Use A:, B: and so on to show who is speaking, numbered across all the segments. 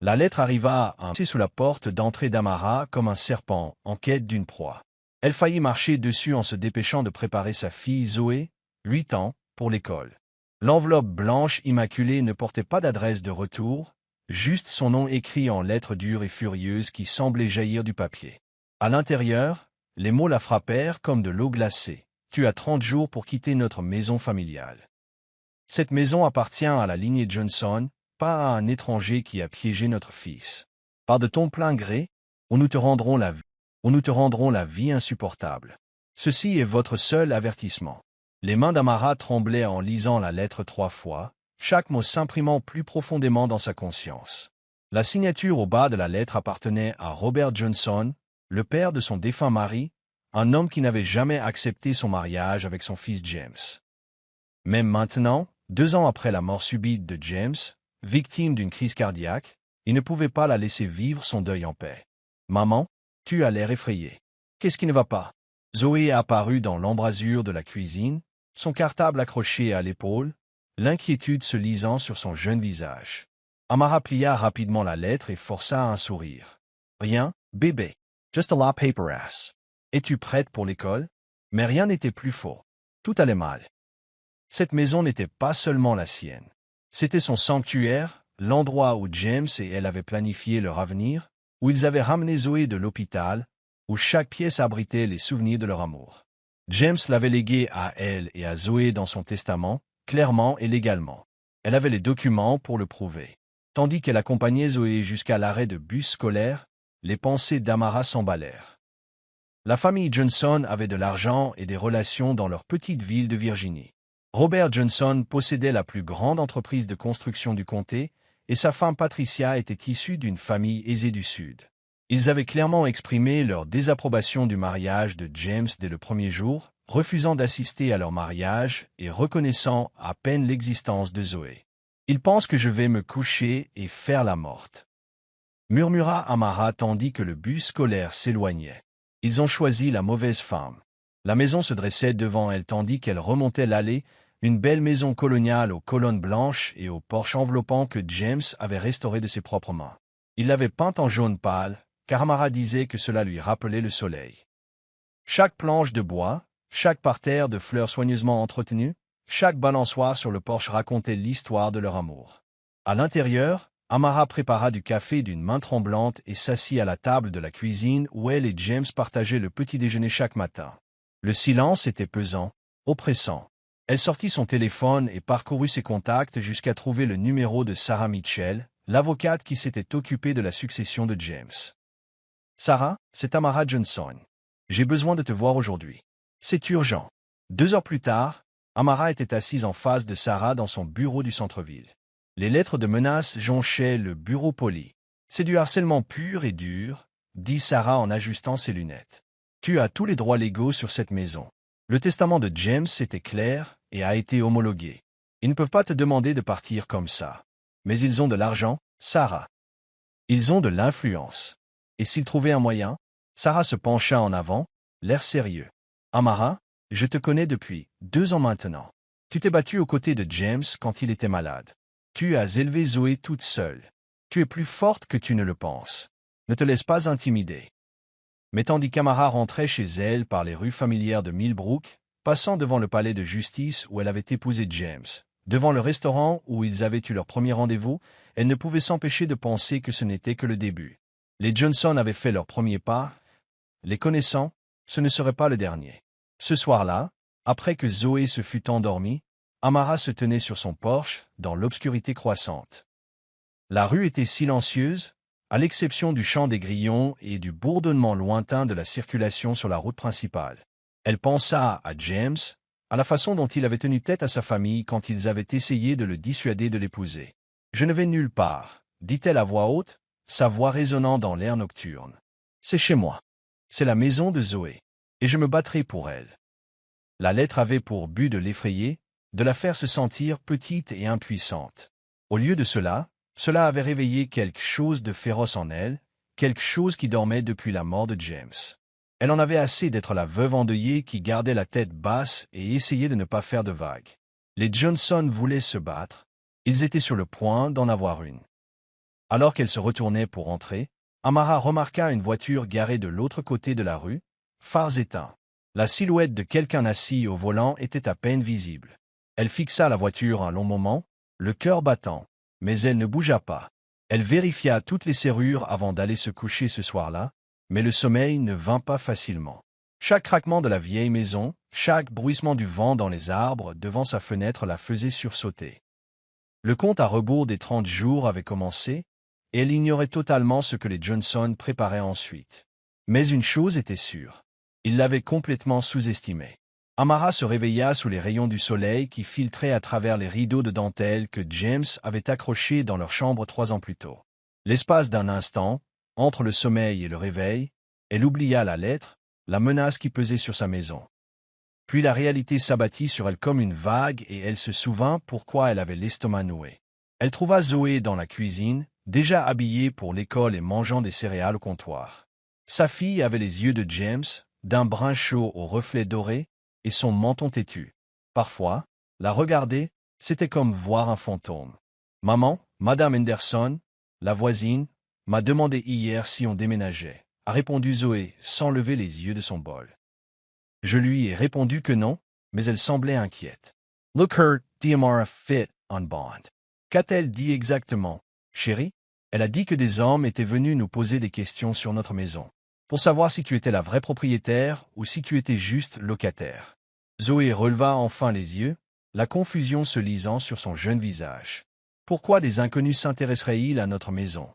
A: La lettre arriva sous la porte d'entrée d'Amara comme un serpent en quête d'une proie. Elle faillit marcher dessus en se dépêchant de préparer sa fille Zoé, 8 ans, pour l'école. L'enveloppe blanche immaculée ne portait pas d'adresse de retour, juste son nom écrit en lettres dures et furieuses qui semblaient jaillir du papier. À l'intérieur, les mots la frappèrent comme de l'eau glacée. « Tu as 30 jours pour quitter notre maison familiale. Cette maison appartient à la lignée Johnson, pas à un étranger qui a piégé notre fils. Par de ton plein gré, ou nous te rendrons la vie insupportable. Ceci est votre seul avertissement. » Les mains d'Amara tremblaient en lisant la lettre 3 fois, chaque mot s'imprimant plus profondément dans sa conscience. La signature au bas de la lettre appartenait à Robert Johnson, le père de son défunt mari, un homme qui n'avait jamais accepté son mariage avec son fils James. Même maintenant, 2 ans après la mort subite de James, victime d'une crise cardiaque, il ne pouvait pas la laisser vivre son deuil en paix. « Maman, tu as l'air effrayée. Qu'est-ce qui ne va pas ?» Zoé apparut dans l'embrasure de la cuisine, son cartable accroché à l'épaule, l'inquiétude se lisant sur son jeune visage. Amara plia rapidement la lettre et força un sourire. « Rien, bébé. Just a la paperasse. Es-tu prête pour l'école ?» Mais rien n'était plus faux. Tout allait mal. Cette maison n'était pas seulement la sienne. C'était son sanctuaire, l'endroit où James et elle avaient planifié leur avenir, où ils avaient ramené Zoé de l'hôpital, où chaque pièce abritait les souvenirs de leur amour. James l'avait légué à elle et à Zoé dans son testament, clairement et légalement. Elle avait les documents pour le prouver. Tandis qu'elle accompagnait Zoé jusqu'à l'arrêt de bus scolaire, les pensées d'Amara s'emballèrent. La famille Johnson avait de l'argent et des relations dans leur petite ville de Virginie. Robert Johnson possédait la plus grande entreprise de construction du comté, et sa femme Patricia était issue d'une famille aisée du Sud. Ils avaient clairement exprimé leur désapprobation du mariage de James dès le premier jour, refusant d'assister à leur mariage et reconnaissant à peine l'existence de Zoé. « Ils pensent que je vais me coucher et faire la morte, » murmura Amara tandis que le bus scolaire s'éloignait. Ils ont choisi la mauvaise femme. La maison se dressait devant elle tandis qu'elle remontait l'allée, une belle maison coloniale aux colonnes blanches et aux porches enveloppants que James avait restauré de ses propres mains. Il l'avait peinte en jaune pâle, car Amara disait que cela lui rappelait le soleil. Chaque planche de bois, chaque parterre de fleurs soigneusement entretenues, chaque balançoire sur le porche racontait l'histoire de leur amour. À l'intérieur, Amara prépara du café d'une main tremblante et s'assit à la table de la cuisine où elle et James partageaient le petit déjeuner chaque matin. Le silence était pesant, oppressant. Elle sortit son téléphone et parcourut ses contacts jusqu'à trouver le numéro de Sarah Mitchell, l'avocate qui s'était occupée de la succession de James. « Sarah, c'est Amara Johnson. J'ai besoin de te voir aujourd'hui. C'est urgent. » 2 heures plus tard, Amara était assise en face de Sarah dans son bureau du centre-ville. Les lettres de menaces jonchaient le bureau poli. « C'est du harcèlement pur et dur, » dit Sarah en ajustant ses lunettes. « Tu as tous les droits légaux sur cette maison. Le testament de James était clair et a été homologué. Ils ne peuvent pas te demander de partir comme ça. Mais ils ont de l'argent, Sarah. Ils ont de l'influence. Et s'ils trouvaient un moyen ?» Sarah se pencha en avant, l'air sérieux. « Amara, je te connais depuis 2 ans maintenant. Tu t'es battue aux côtés de James quand il était malade. Tu as élevé Zoé toute seule. Tu es plus forte que tu ne le penses. Ne te laisse pas intimider. » Mais tandis qu'Amara rentrait chez elle par les rues familières de Millbrook, passant devant le palais de justice où elle avait épousé James, devant le restaurant où ils avaient eu leur premier rendez-vous, elle ne pouvait s'empêcher de penser que ce n'était que le début. Les Johnson avaient fait leur premier pas. Les connaissant, ce ne serait pas le dernier. Ce soir-là, après que Zoé se fût endormie, Amara se tenait sur son porche, dans l'obscurité croissante. La rue était silencieuse, à l'exception du chant des grillons et du bourdonnement lointain de la circulation sur la route principale. Elle pensa à James, à la façon dont il avait tenu tête à sa famille quand ils avaient essayé de le dissuader de l'épouser. « Je ne vais nulle part, » dit-elle à voix haute, sa voix résonnant dans l'air nocturne. « C'est chez moi. C'est la maison de Zoé. Et je me battrai pour elle. » La lettre avait pour but de l'effrayer, de la faire se sentir petite et impuissante. Au lieu de cela avait réveillé quelque chose de féroce en elle, quelque chose qui dormait depuis la mort de James. Elle en avait assez d'être la veuve endeuillée qui gardait la tête basse et essayait de ne pas faire de vagues. Les Johnson voulaient se battre. Ils étaient sur le point d'en avoir une. Alors qu'elle se retournait pour entrer, Amara remarqua une voiture garée de l'autre côté de la rue, phares éteints. La silhouette de quelqu'un assis au volant était à peine visible. Elle fixa la voiture un long moment, le cœur battant, mais elle ne bougea pas. Elle vérifia toutes les serrures avant d'aller se coucher ce soir-là, mais le sommeil ne vint pas facilement. Chaque craquement de la vieille maison, chaque bruissement du vent dans les arbres devant sa fenêtre la faisait sursauter. Le compte à rebours des 30 jours avait commencé, et elle ignorait totalement ce que les Johnson préparaient ensuite. Mais une chose était sûre. Ils l'avaient complètement sous-estimé. Amara se réveilla sous les rayons du soleil qui filtraient à travers les rideaux de dentelle que James avait accrochés dans leur chambre 3 ans plus tôt. L'espace d'un instant, entre le sommeil et le réveil, elle oublia la lettre, la menace qui pesait sur sa maison. Puis la réalité s'abattit sur elle comme une vague et elle se souvint pourquoi elle avait l'estomac noué. Elle trouva Zoé dans la cuisine, déjà habillée pour l'école et mangeant des céréales au comptoir. Sa fille avait les yeux de James, d'un brun chaud au reflet doré, et son menton têtu. Parfois, la regarder, c'était comme voir un fantôme. « Maman, Madame Henderson, la voisine, m'a demandé hier si on déménageait, » a répondu Zoé, sans lever les yeux de son bol. Je lui ai répondu que non, mais elle semblait inquiète. « Look her, dit Amara fit on bond. » Qu'a-t-elle dit exactement, chérie? Elle a dit que des hommes étaient venus nous poser des questions sur notre maison, pour savoir si tu étais la vraie propriétaire ou si tu étais juste locataire. Zoé releva enfin les yeux, la confusion se lisant sur son jeune visage. Pourquoi des inconnus s'intéresseraient-ils à notre maison?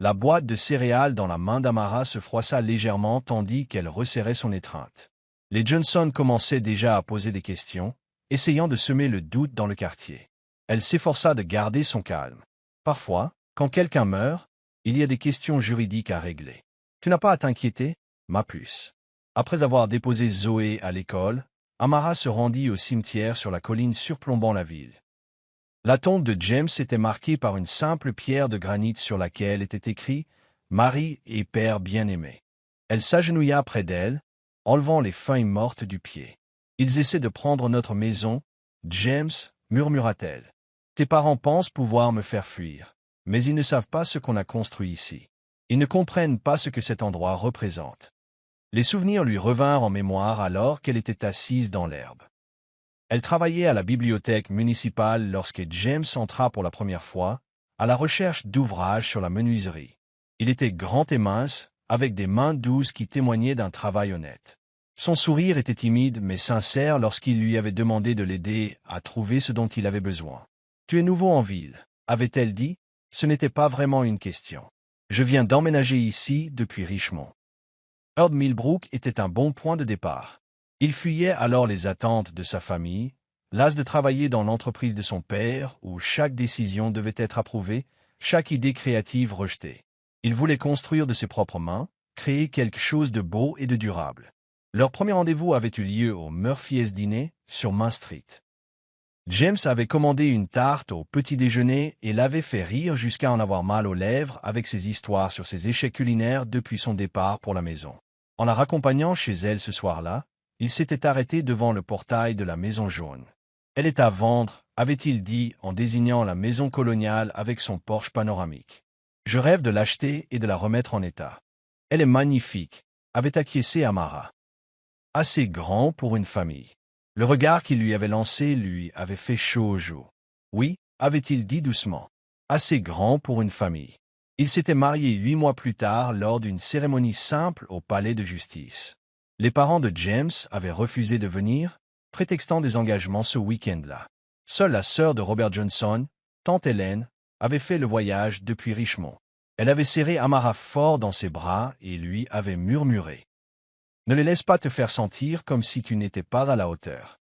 A: La boîte de céréales dans la main d'Amara se froissa légèrement tandis qu'elle resserrait son étreinte. Les Johnson commençaient déjà à poser des questions, essayant de semer le doute dans le quartier. Elle s'efforça de garder son calme. Parfois, quand quelqu'un meurt, il y a des questions juridiques à régler. Tu n'as pas à t'inquiéter, ma puce. Après avoir déposé Zoé à l'école, Amara se rendit au cimetière sur la colline surplombant la ville. La tombe de James était marquée par une simple pierre de granit sur laquelle était écrit « Marie et Père bien-aimé ». Elle s'agenouilla près d'elle, enlevant les feuilles mortes du pied. « Ils essaient de prendre notre maison, James, » murmura-t-elle. « Tes parents pensent pouvoir me faire fuir, mais ils ne savent pas ce qu'on a construit ici. Ils ne comprennent pas ce que cet endroit représente. » Les souvenirs lui revinrent en mémoire alors qu'elle était assise dans l'herbe. Elle travaillait à la bibliothèque municipale lorsque James entra pour la première fois, à la recherche d'ouvrages sur la menuiserie. Il était grand et mince, avec des mains douces qui témoignaient d'un travail honnête. Son sourire était timide mais sincère lorsqu'il lui avait demandé de l'aider à trouver ce dont il avait besoin. « Tu es nouveau en ville, » avait-elle dit. Ce n'était pas vraiment une question. « Je viens d'emménager ici depuis Richmond. » Earl Millbrook était un bon point de départ. Il fuyait alors les attentes de sa famille, las de travailler dans l'entreprise de son père où chaque décision devait être approuvée, chaque idée créative rejetée. Il voulait construire de ses propres mains, créer quelque chose de beau et de durable. Leur premier rendez-vous avait eu lieu au Murphy's Dîner, sur Main Street. James avait commandé une tarte au petit déjeuner et l'avait fait rire jusqu'à en avoir mal aux lèvres avec ses histoires sur ses échecs culinaires depuis son départ pour la maison. En la raccompagnant chez elle ce soir-là, il s'était arrêté devant le portail de la maison jaune. « Elle est à vendre, » avait-il dit en désignant la maison coloniale avec son porche panoramique. « Je rêve de l'acheter et de la remettre en état. Elle est magnifique, » avait acquiescé Amara. « Assez grand pour une famille. » Le regard qu'il lui avait lancé lui avait fait chaud aux joues. « Oui, » avait-il dit doucement. « Assez grand pour une famille. » Il s'était marié 8 mois plus tard lors d'une cérémonie simple au palais de justice. Les parents de James avaient refusé de venir, prétextant des engagements ce week-end-là. Seule la sœur de Robert Johnson, tante Hélène, avait fait le voyage depuis Richmond. Elle avait serré Amara fort dans ses bras et lui avait murmuré. « Ne les laisse pas te faire sentir comme si tu n'étais pas à la hauteur. »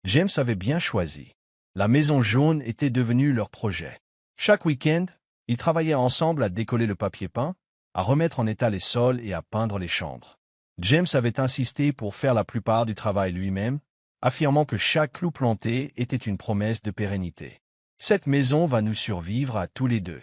A: James avait bien choisi. La maison jaune était devenue leur projet. Chaque week-end, ils travaillaient ensemble à décoller le papier peint, à remettre en état les sols et à peindre les chambres. James avait insisté pour faire la plupart du travail lui-même, affirmant que chaque clou planté était une promesse de pérennité. « Cette maison va nous survivre à tous les deux, »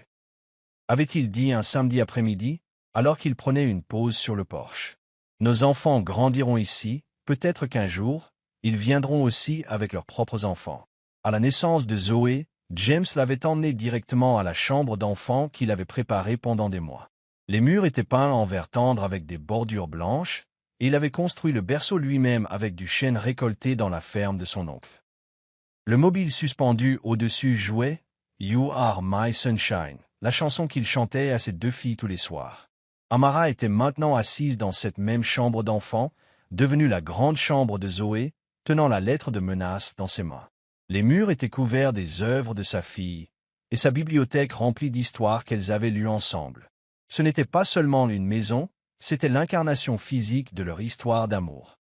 A: avait-il dit un samedi après-midi, alors qu'il prenait une pause sur le porche. « Nos enfants grandiront ici, peut-être qu'un jour, ils viendront aussi avec leurs propres enfants. » À la naissance de Zoé, James l'avait emmené directement à la chambre d'enfant qu'il avait préparée pendant des mois. Les murs étaient peints en vert tendre avec des bordures blanches, et il avait construit le berceau lui-même avec du chêne récolté dans la ferme de son oncle. Le mobile suspendu au-dessus jouait « You Are My Sunshine », la chanson qu'il chantait à ses deux filles tous les soirs. Amara était maintenant assise dans cette même chambre d'enfant, devenue la grande chambre de Zoé, tenant la lettre de menace dans ses mains. Les murs étaient couverts des œuvres de sa fille, et sa bibliothèque remplie d'histoires qu'elles avaient lues ensemble. Ce n'était pas seulement une maison, c'était l'incarnation physique de leur histoire d'amour.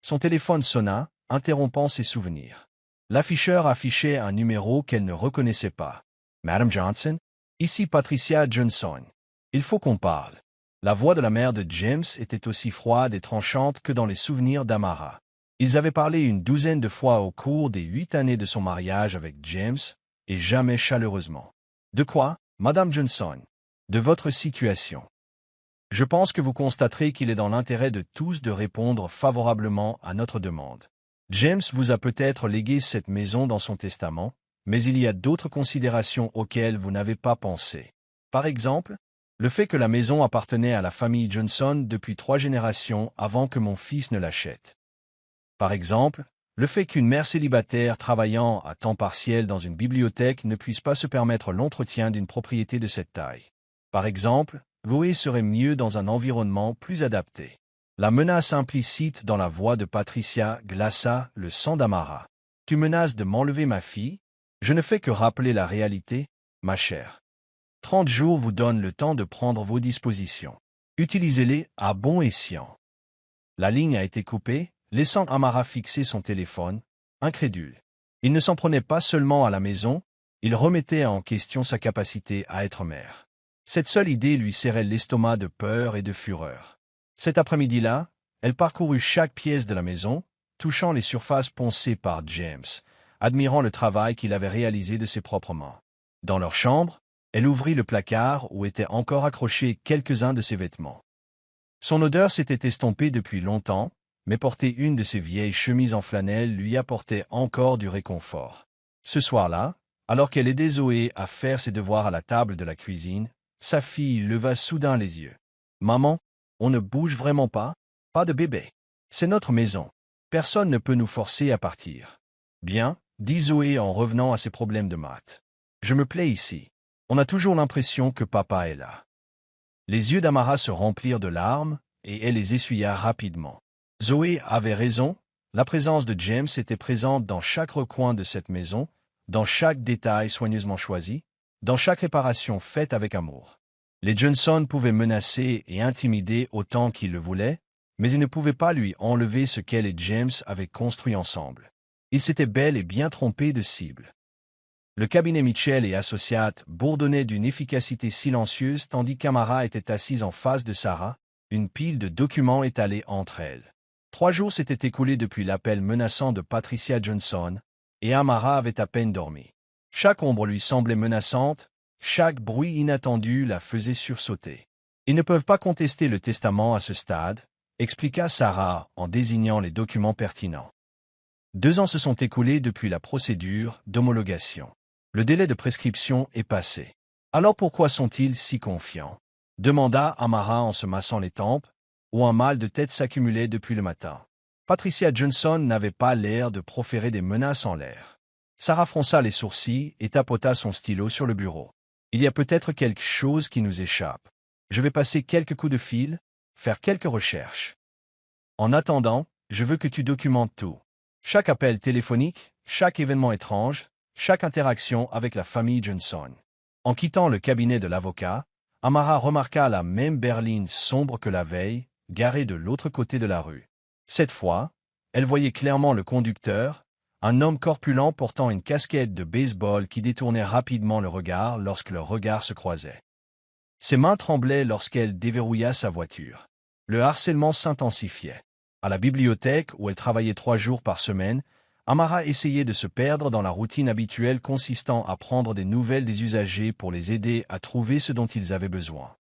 A: Son téléphone sonna, interrompant ses souvenirs. L'afficheur affichait un numéro qu'elle ne reconnaissait pas. « Madame Johnson? Ici Patricia Johnson. Il faut qu'on parle. » La voix de la mère de James était aussi froide et tranchante que dans les souvenirs d'Amara. Ils avaient parlé une douzaine de fois au cours des 8 années de son mariage avec James, et jamais chaleureusement. « De quoi, Madame Johnson? De votre situation. Je pense que vous constaterez qu'il est dans l'intérêt de tous de répondre favorablement à notre demande. James vous a peut-être légué cette maison dans son testament, mais il y a d'autres considérations auxquelles vous n'avez pas pensé. Par exemple, le fait que la maison appartenait à la famille Johnson depuis 3 générations avant que mon fils ne l'achète. Par exemple, le fait qu'une mère célibataire travaillant à temps partiel dans une bibliothèque ne puisse pas se permettre l'entretien d'une propriété de cette taille. Par exemple, Zoé serait mieux dans un environnement plus adapté. La menace implicite dans la voix de Patricia glaça le sang d'Amara. « Tu menaces de m'enlever ma fille? Je ne fais que rappeler la réalité, ma chère. 30 jours vous donnent le temps de prendre vos dispositions. Utilisez-les à bon escient. » La ligne a été coupée, laissant Amara fixer son téléphone, incrédule. Il ne s'en prenait pas seulement à la maison, il remettait en question sa capacité à être mère. Cette seule idée lui serrait l'estomac de peur et de fureur. Cet après-midi-là, elle parcourut chaque pièce de la maison, touchant les surfaces poncées par James, admirant le travail qu'il avait réalisé de ses propres mains. Dans leur chambre, elle ouvrit le placard où étaient encore accrochés quelques-uns de ses vêtements. Son odeur s'était estompée depuis longtemps, mais porter une de ses vieilles chemises en flanelle lui apportait encore du réconfort. Ce soir-là, alors qu'elle aidait Zoé à faire ses devoirs à la table de la cuisine, sa fille leva soudain les yeux. « Maman, on ne bouge vraiment pas? Pas de bébé. C'est notre maison. Personne ne peut nous forcer à partir. »« Bien, » dit Zoé en revenant à ses problèmes de maths. « Je me plais ici. On a toujours l'impression que papa est là. » Les yeux d'Amara se remplirent de larmes, et elle les essuya rapidement. Zoé avait raison, la présence de James était présente dans chaque recoin de cette maison, dans chaque détail soigneusement choisi, dans chaque réparation faite avec amour. Les Johnson pouvaient menacer et intimider autant qu'ils le voulaient, mais ils ne pouvaient pas lui enlever ce qu'elle et James avaient construit ensemble. Ils s'étaient bel et bien trompés de cible. Le cabinet Mitchell et Associates bourdonnait d'une efficacité silencieuse tandis qu'Amara était assise en face de Sarah, une pile de documents étalés entre elles. 3 jours s'étaient écoulés depuis l'appel menaçant de Patricia Johnson, et Amara avait à peine dormi. Chaque ombre lui semblait menaçante, chaque bruit inattendu la faisait sursauter. « Ils ne peuvent pas contester le testament à ce stade, » expliqua Sarah en désignant les documents pertinents. 2 ans se sont écoulés depuis la procédure d'homologation. Le délai de prescription est passé. Alors pourquoi sont-ils si confiants? Demanda Amara en se massant les tempes, où un mal de tête s'accumulait depuis le matin. Patricia Johnson n'avait pas l'air de proférer des menaces en l'air. Sarah fronça les sourcils et tapota son stylo sur le bureau. « Il y a peut-être quelque chose qui nous échappe. Je vais passer quelques coups de fil, faire quelques recherches. En attendant, je veux que tu documentes tout. Chaque appel téléphonique, chaque événement étrange, chaque interaction avec la famille Johnson. » En quittant le cabinet de l'avocat, Amara remarqua la même berline sombre que la veille, garée de l'autre côté de la rue. Cette fois, elle voyait clairement le conducteur, un homme corpulent portant une casquette de baseball qui détournait rapidement le regard lorsque leurs regards se croisaient. Ses mains tremblaient lorsqu'elle déverrouilla sa voiture. Le harcèlement s'intensifiait. À la bibliothèque, où elle travaillait 3 jours par semaine, Amara essayait de se perdre dans la routine habituelle consistant à prendre des nouvelles des usagers pour les aider à trouver ce dont ils avaient besoin.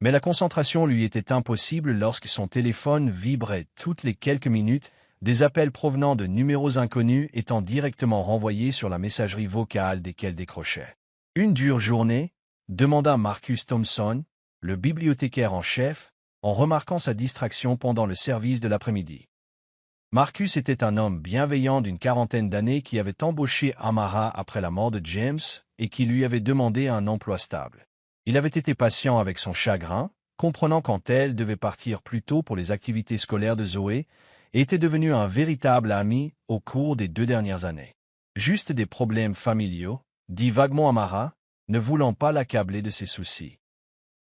A: Mais la concentration lui était impossible lorsque son téléphone vibrait toutes les quelques minutes, des appels provenant de numéros inconnus étant directement renvoyés sur la messagerie vocale desquels décrochait. Une dure journée, demanda Marcus Thompson, le bibliothécaire en chef, en remarquant sa distraction pendant le service de l'après-midi. Marcus était un homme bienveillant d'une quarantaine d'années qui avait embauché Amara après la mort de James et qui lui avait demandé un emploi stable. Il avait été patient avec son chagrin, comprenant quand elle devait partir plus tôt pour les activités scolaires de Zoé, et était devenu un véritable ami au cours des 2 dernières années. Juste des problèmes familiaux, dit vaguement Amara, ne voulant pas l'accabler de ses soucis.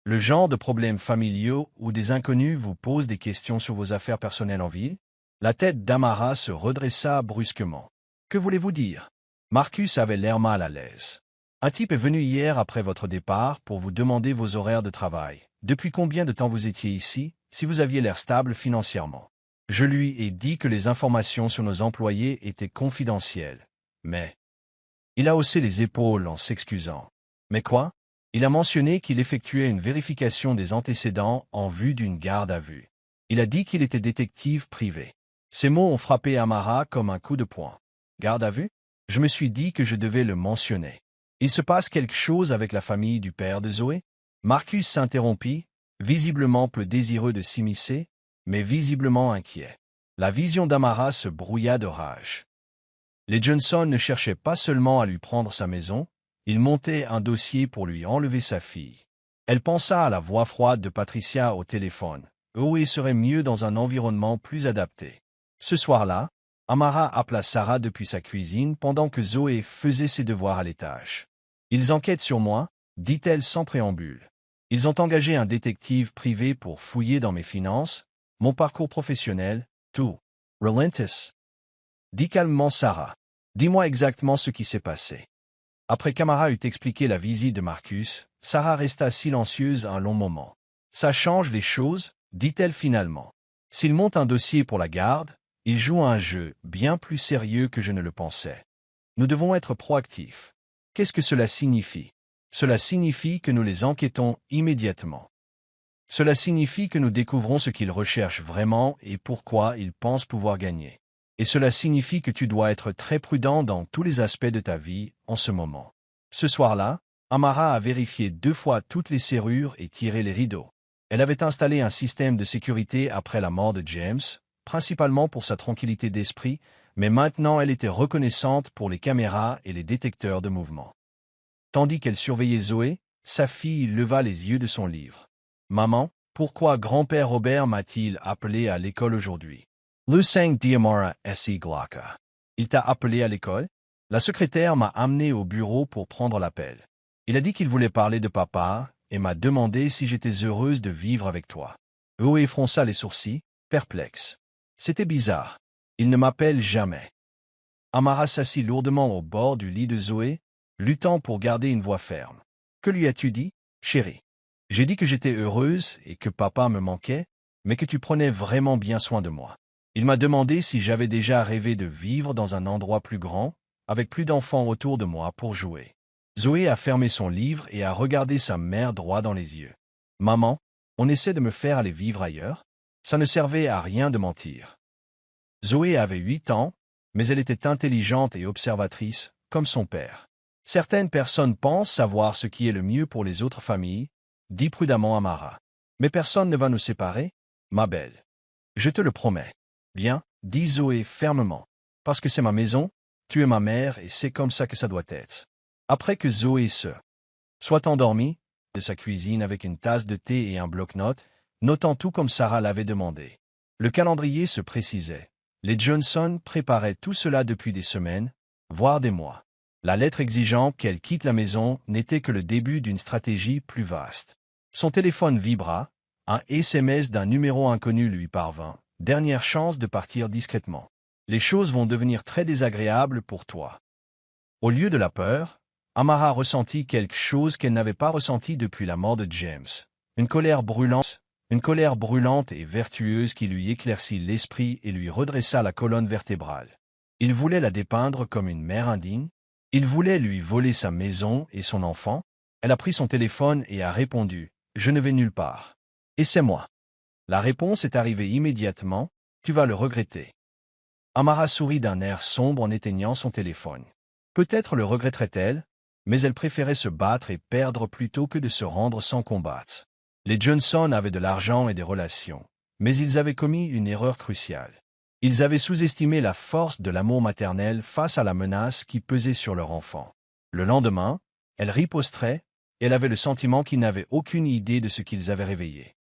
A: Le genre de problèmes familiaux où des inconnus vous posent des questions sur vos affaires personnelles en ville? La tête d'Amara se redressa brusquement. Que voulez-vous dire? Marcus avait l'air mal à l'aise. Un type est venu hier après votre départ pour vous demander vos horaires de travail. Depuis combien de temps vous étiez ici, si vous aviez l'air stable financièrement? Je lui ai dit que les informations sur nos employés étaient confidentielles. Mais... Il a haussé les épaules en s'excusant. Mais quoi? Il a mentionné qu'il effectuait une vérification des antécédents en vue d'une garde à vue. Il a dit qu'il était détective privé. Ces mots ont frappé Amara comme un coup de poing. Garde à vue? Je me suis dit que je devais le mentionner. Il se passe quelque chose avec la famille du père de Zoé? Marcus s'interrompit, visiblement peu désireux de s'immiscer, mais visiblement inquiet. La vision d'Amara se brouilla de rage. Les Johnson ne cherchaient pas seulement à lui prendre sa maison, ils montaient un dossier pour lui enlever sa fille. Elle pensa à la voix froide de Patricia au téléphone. Zoé serait mieux dans un environnement plus adapté. Ce soir-là, Amara appela Sarah depuis sa cuisine pendant que Zoé faisait ses devoirs à l'étage. « Ils enquêtent sur moi », dit-elle sans préambule. « Ils ont engagé un détective privé pour fouiller dans mes finances, mon parcours professionnel, tout. Relentless. » Dit calmement Sarah. « Dis-moi exactement ce qui s'est passé. » Après qu'Amara eut expliqué la visite de Marcus, Sarah resta silencieuse un long moment. « Ça change les choses », dit-elle finalement. « S'il monte un dossier pour la garde, il joue un jeu bien plus sérieux que je ne le pensais. Nous devons être proactifs. Qu'est-ce que cela signifie? Cela signifie que nous les enquêtons immédiatement. Cela signifie que nous découvrons ce qu'ils recherchent vraiment et pourquoi ils pensent pouvoir gagner. Et cela signifie que tu dois être très prudent dans tous les aspects de ta vie en ce moment. » Ce soir-là, Amara a vérifié 2 fois toutes les serrures et tiré les rideaux. Elle avait installé un système de sécurité après la mort de James, principalement pour sa tranquillité d'esprit, mais maintenant elle était reconnaissante pour les caméras et les détecteurs de mouvement. Tandis qu'elle surveillait Zoé, sa fille leva les yeux de son livre. « Maman, pourquoi grand-père Robert m'a-t-il appelé à l'école aujourd'hui? » Le 5 Diamara S.I. Glocka. Il t'a appelé à l'école? La secrétaire m'a amené au bureau pour prendre l'appel. Il a dit qu'il voulait parler de papa et m'a demandé si j'étais heureuse de vivre avec toi. Zoé fronça les sourcils, perplexe. C'était bizarre. Il ne m'appelle jamais. Amara s'assit lourdement au bord du lit de Zoé, luttant pour garder une voix ferme. Que lui as-tu dit, chérie? J'ai dit que j'étais heureuse et que papa me manquait, mais que tu prenais vraiment bien soin de moi. Il m'a demandé si j'avais déjà rêvé de vivre dans un endroit plus grand, avec plus d'enfants autour de moi pour jouer. Zoé a fermé son livre et a regardé sa mère droit dans les yeux. « Maman, on essaie de me faire aller vivre ailleurs? Ça ne servait à rien de mentir. » Zoé avait 8 ans, mais elle était intelligente et observatrice, comme son père. « Certaines personnes pensent savoir ce qui est le mieux pour les autres familles, » dit prudemment Amara. « Mais personne ne va nous séparer, ma belle. Je te le promets. » « Bien, dit Zoé fermement. Parce que c'est ma maison, tu es ma mère et c'est comme ça que ça doit être. » Après que Zoé soit endormie, de sa cuisine avec une tasse de thé et un bloc-notes, notant tout comme Sarah l'avait demandé. Le calendrier se précisait. Les Johnson préparaient tout cela depuis des semaines, voire des mois. La lettre exigeant qu'elle quitte la maison n'était que le début d'une stratégie plus vaste. Son téléphone vibra, un SMS d'un numéro inconnu lui parvint. Dernière chance de partir discrètement. Les choses vont devenir très désagréables pour toi. Au lieu de la peur, Amara ressentit quelque chose qu'elle n'avait pas ressenti depuis la mort de James. Une colère brûlante et vertueuse qui lui éclaircit l'esprit et lui redressa la colonne vertébrale. Il voulait la dépeindre comme une mère indigne. Il voulait lui voler sa maison et son enfant. Elle a pris son téléphone et a répondu « Je ne vais nulle part. Et c'est moi. » La réponse est arrivée immédiatement, « Tu vas le regretter. » Amara sourit d'un air sombre en éteignant son téléphone. Peut-être le regretterait-elle, mais elle préférait se battre et perdre plutôt que de se rendre sans combattre. Les Johnson avaient de l'argent et des relations, mais ils avaient commis une erreur cruciale. Ils avaient sous-estimé la force de l'amour maternel face à la menace qui pesait sur leur enfant. Le lendemain, elle riposterait, et elle avait le sentiment qu'ils n'avaient aucune idée de ce qu'ils avaient réveillé.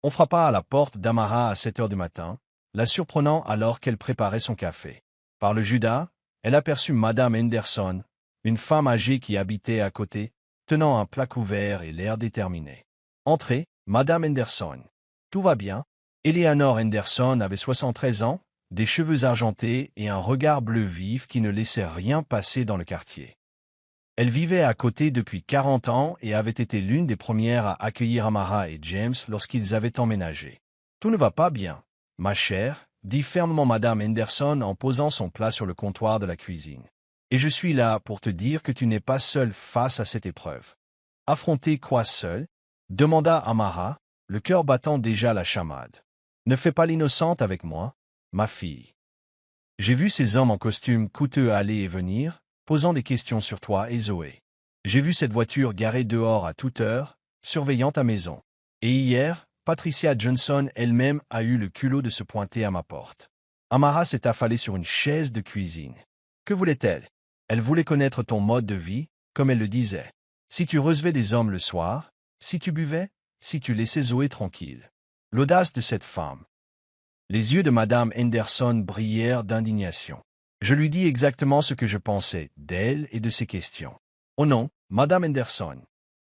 A: On frappa à la porte d'Amara à 7 heures du matin, la surprenant alors qu'elle préparait son café. Par le Judas, elle aperçut Madame Henderson, une femme âgée qui habitait à côté, tenant un plat couvert et l'air déterminé. « Entrez, Madame Henderson. Tout va bien ?» Eleanor Henderson avait 73 ans, des cheveux argentés et un regard bleu vif qui ne laissait rien passer dans le quartier. Elle vivait à côté depuis 40 ans et avait été l'une des premières à accueillir Amara et James lorsqu'ils avaient emménagé. « Tout ne va pas bien, ma chère, » dit fermement Madame Henderson en posant son plat sur le comptoir de la cuisine. « Et je suis là pour te dire que tu n'es pas seule face à cette épreuve. »« Affronter quoi seule ?» demanda Amara, le cœur battant déjà la chamade. « Ne fais pas l'innocente avec moi, ma fille. J'ai vu ces hommes en costume coûteux aller et venir, posant des questions sur toi et Zoé. J'ai vu cette voiture garée dehors à toute heure, surveillant ta maison. Et hier, Patricia Johnson elle-même a eu le culot de se pointer à ma porte. » Amara s'est affalée sur une chaise de cuisine. Que voulait-elle? Elle voulait connaître ton mode de vie, comme elle le disait. Si tu recevais des hommes le soir, si tu buvais, si tu laissais Zoé tranquille. L'audace de cette femme. Les yeux de Madame Henderson brillèrent d'indignation. Je lui dis exactement ce que je pensais d'elle et de ses questions. Oh non, Madame Henderson.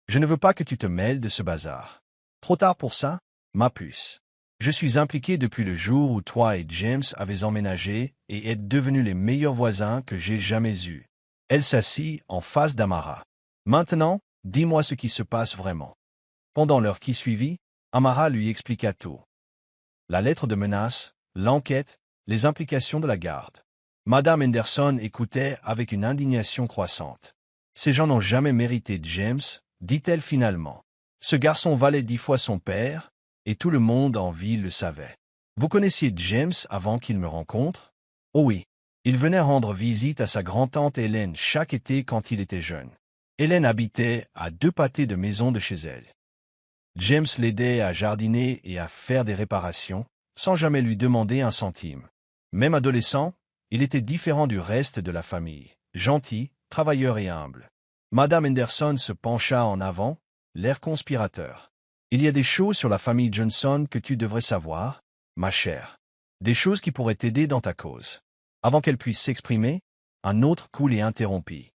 A: Je ne veux pas que tu te mêles de ce bazar. Trop tard pour ça, ma puce. Je suis impliqué depuis le jour où toi et James avez emménagé et êtes devenus les meilleurs voisins que j'ai jamais eus. Elle s'assit en face d'Amara. Maintenant, dis-moi ce qui se passe vraiment. Pendant l'heure qui suivit, Amara lui expliqua tout. La lettre de menace, l'enquête, les implications de la garde. Madame Henderson écoutait avec une indignation croissante. Ces gens n'ont jamais mérité James, dit-elle finalement. Ce garçon valait 10 fois son père, et tout le monde en ville le savait. Vous connaissiez James avant qu'il me rencontre? Oh oui. Il venait rendre visite à sa grand-tante Hélène chaque été quand il était jeune. Hélène habitait à 2 pâtés de maison de chez elle. James l'aidait à jardiner et à faire des réparations, sans jamais lui demander un centime. Même adolescent, il était différent du reste de la famille, gentil, travailleur et humble. Madame Henderson se pencha en avant, l'air conspirateur. Il y a des choses sur la famille Johnson que tu devrais savoir, ma chère. Des choses qui pourraient t'aider dans ta cause. Avant qu'elle puisse s'exprimer, un autre coup les interrompit.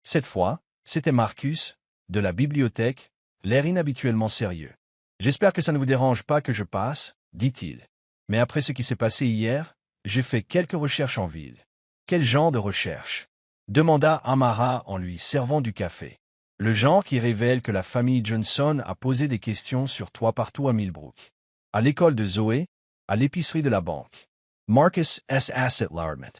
A: Cette fois, c'était Marcus, de la bibliothèque, l'air inhabituellement sérieux. « J'espère que ça ne vous dérange pas que je passe, » dit-il. « Mais après ce qui s'est passé hier, j'ai fait quelques recherches en ville. »« Quel genre de recherches ?» demanda Amara en lui servant du café. « Le genre qui révèle que la famille Johnson a posé des questions sur toi partout à Millbrook. À l'école de Zoé, à l'épicerie de la banque. Marcus S. Asset Larmet.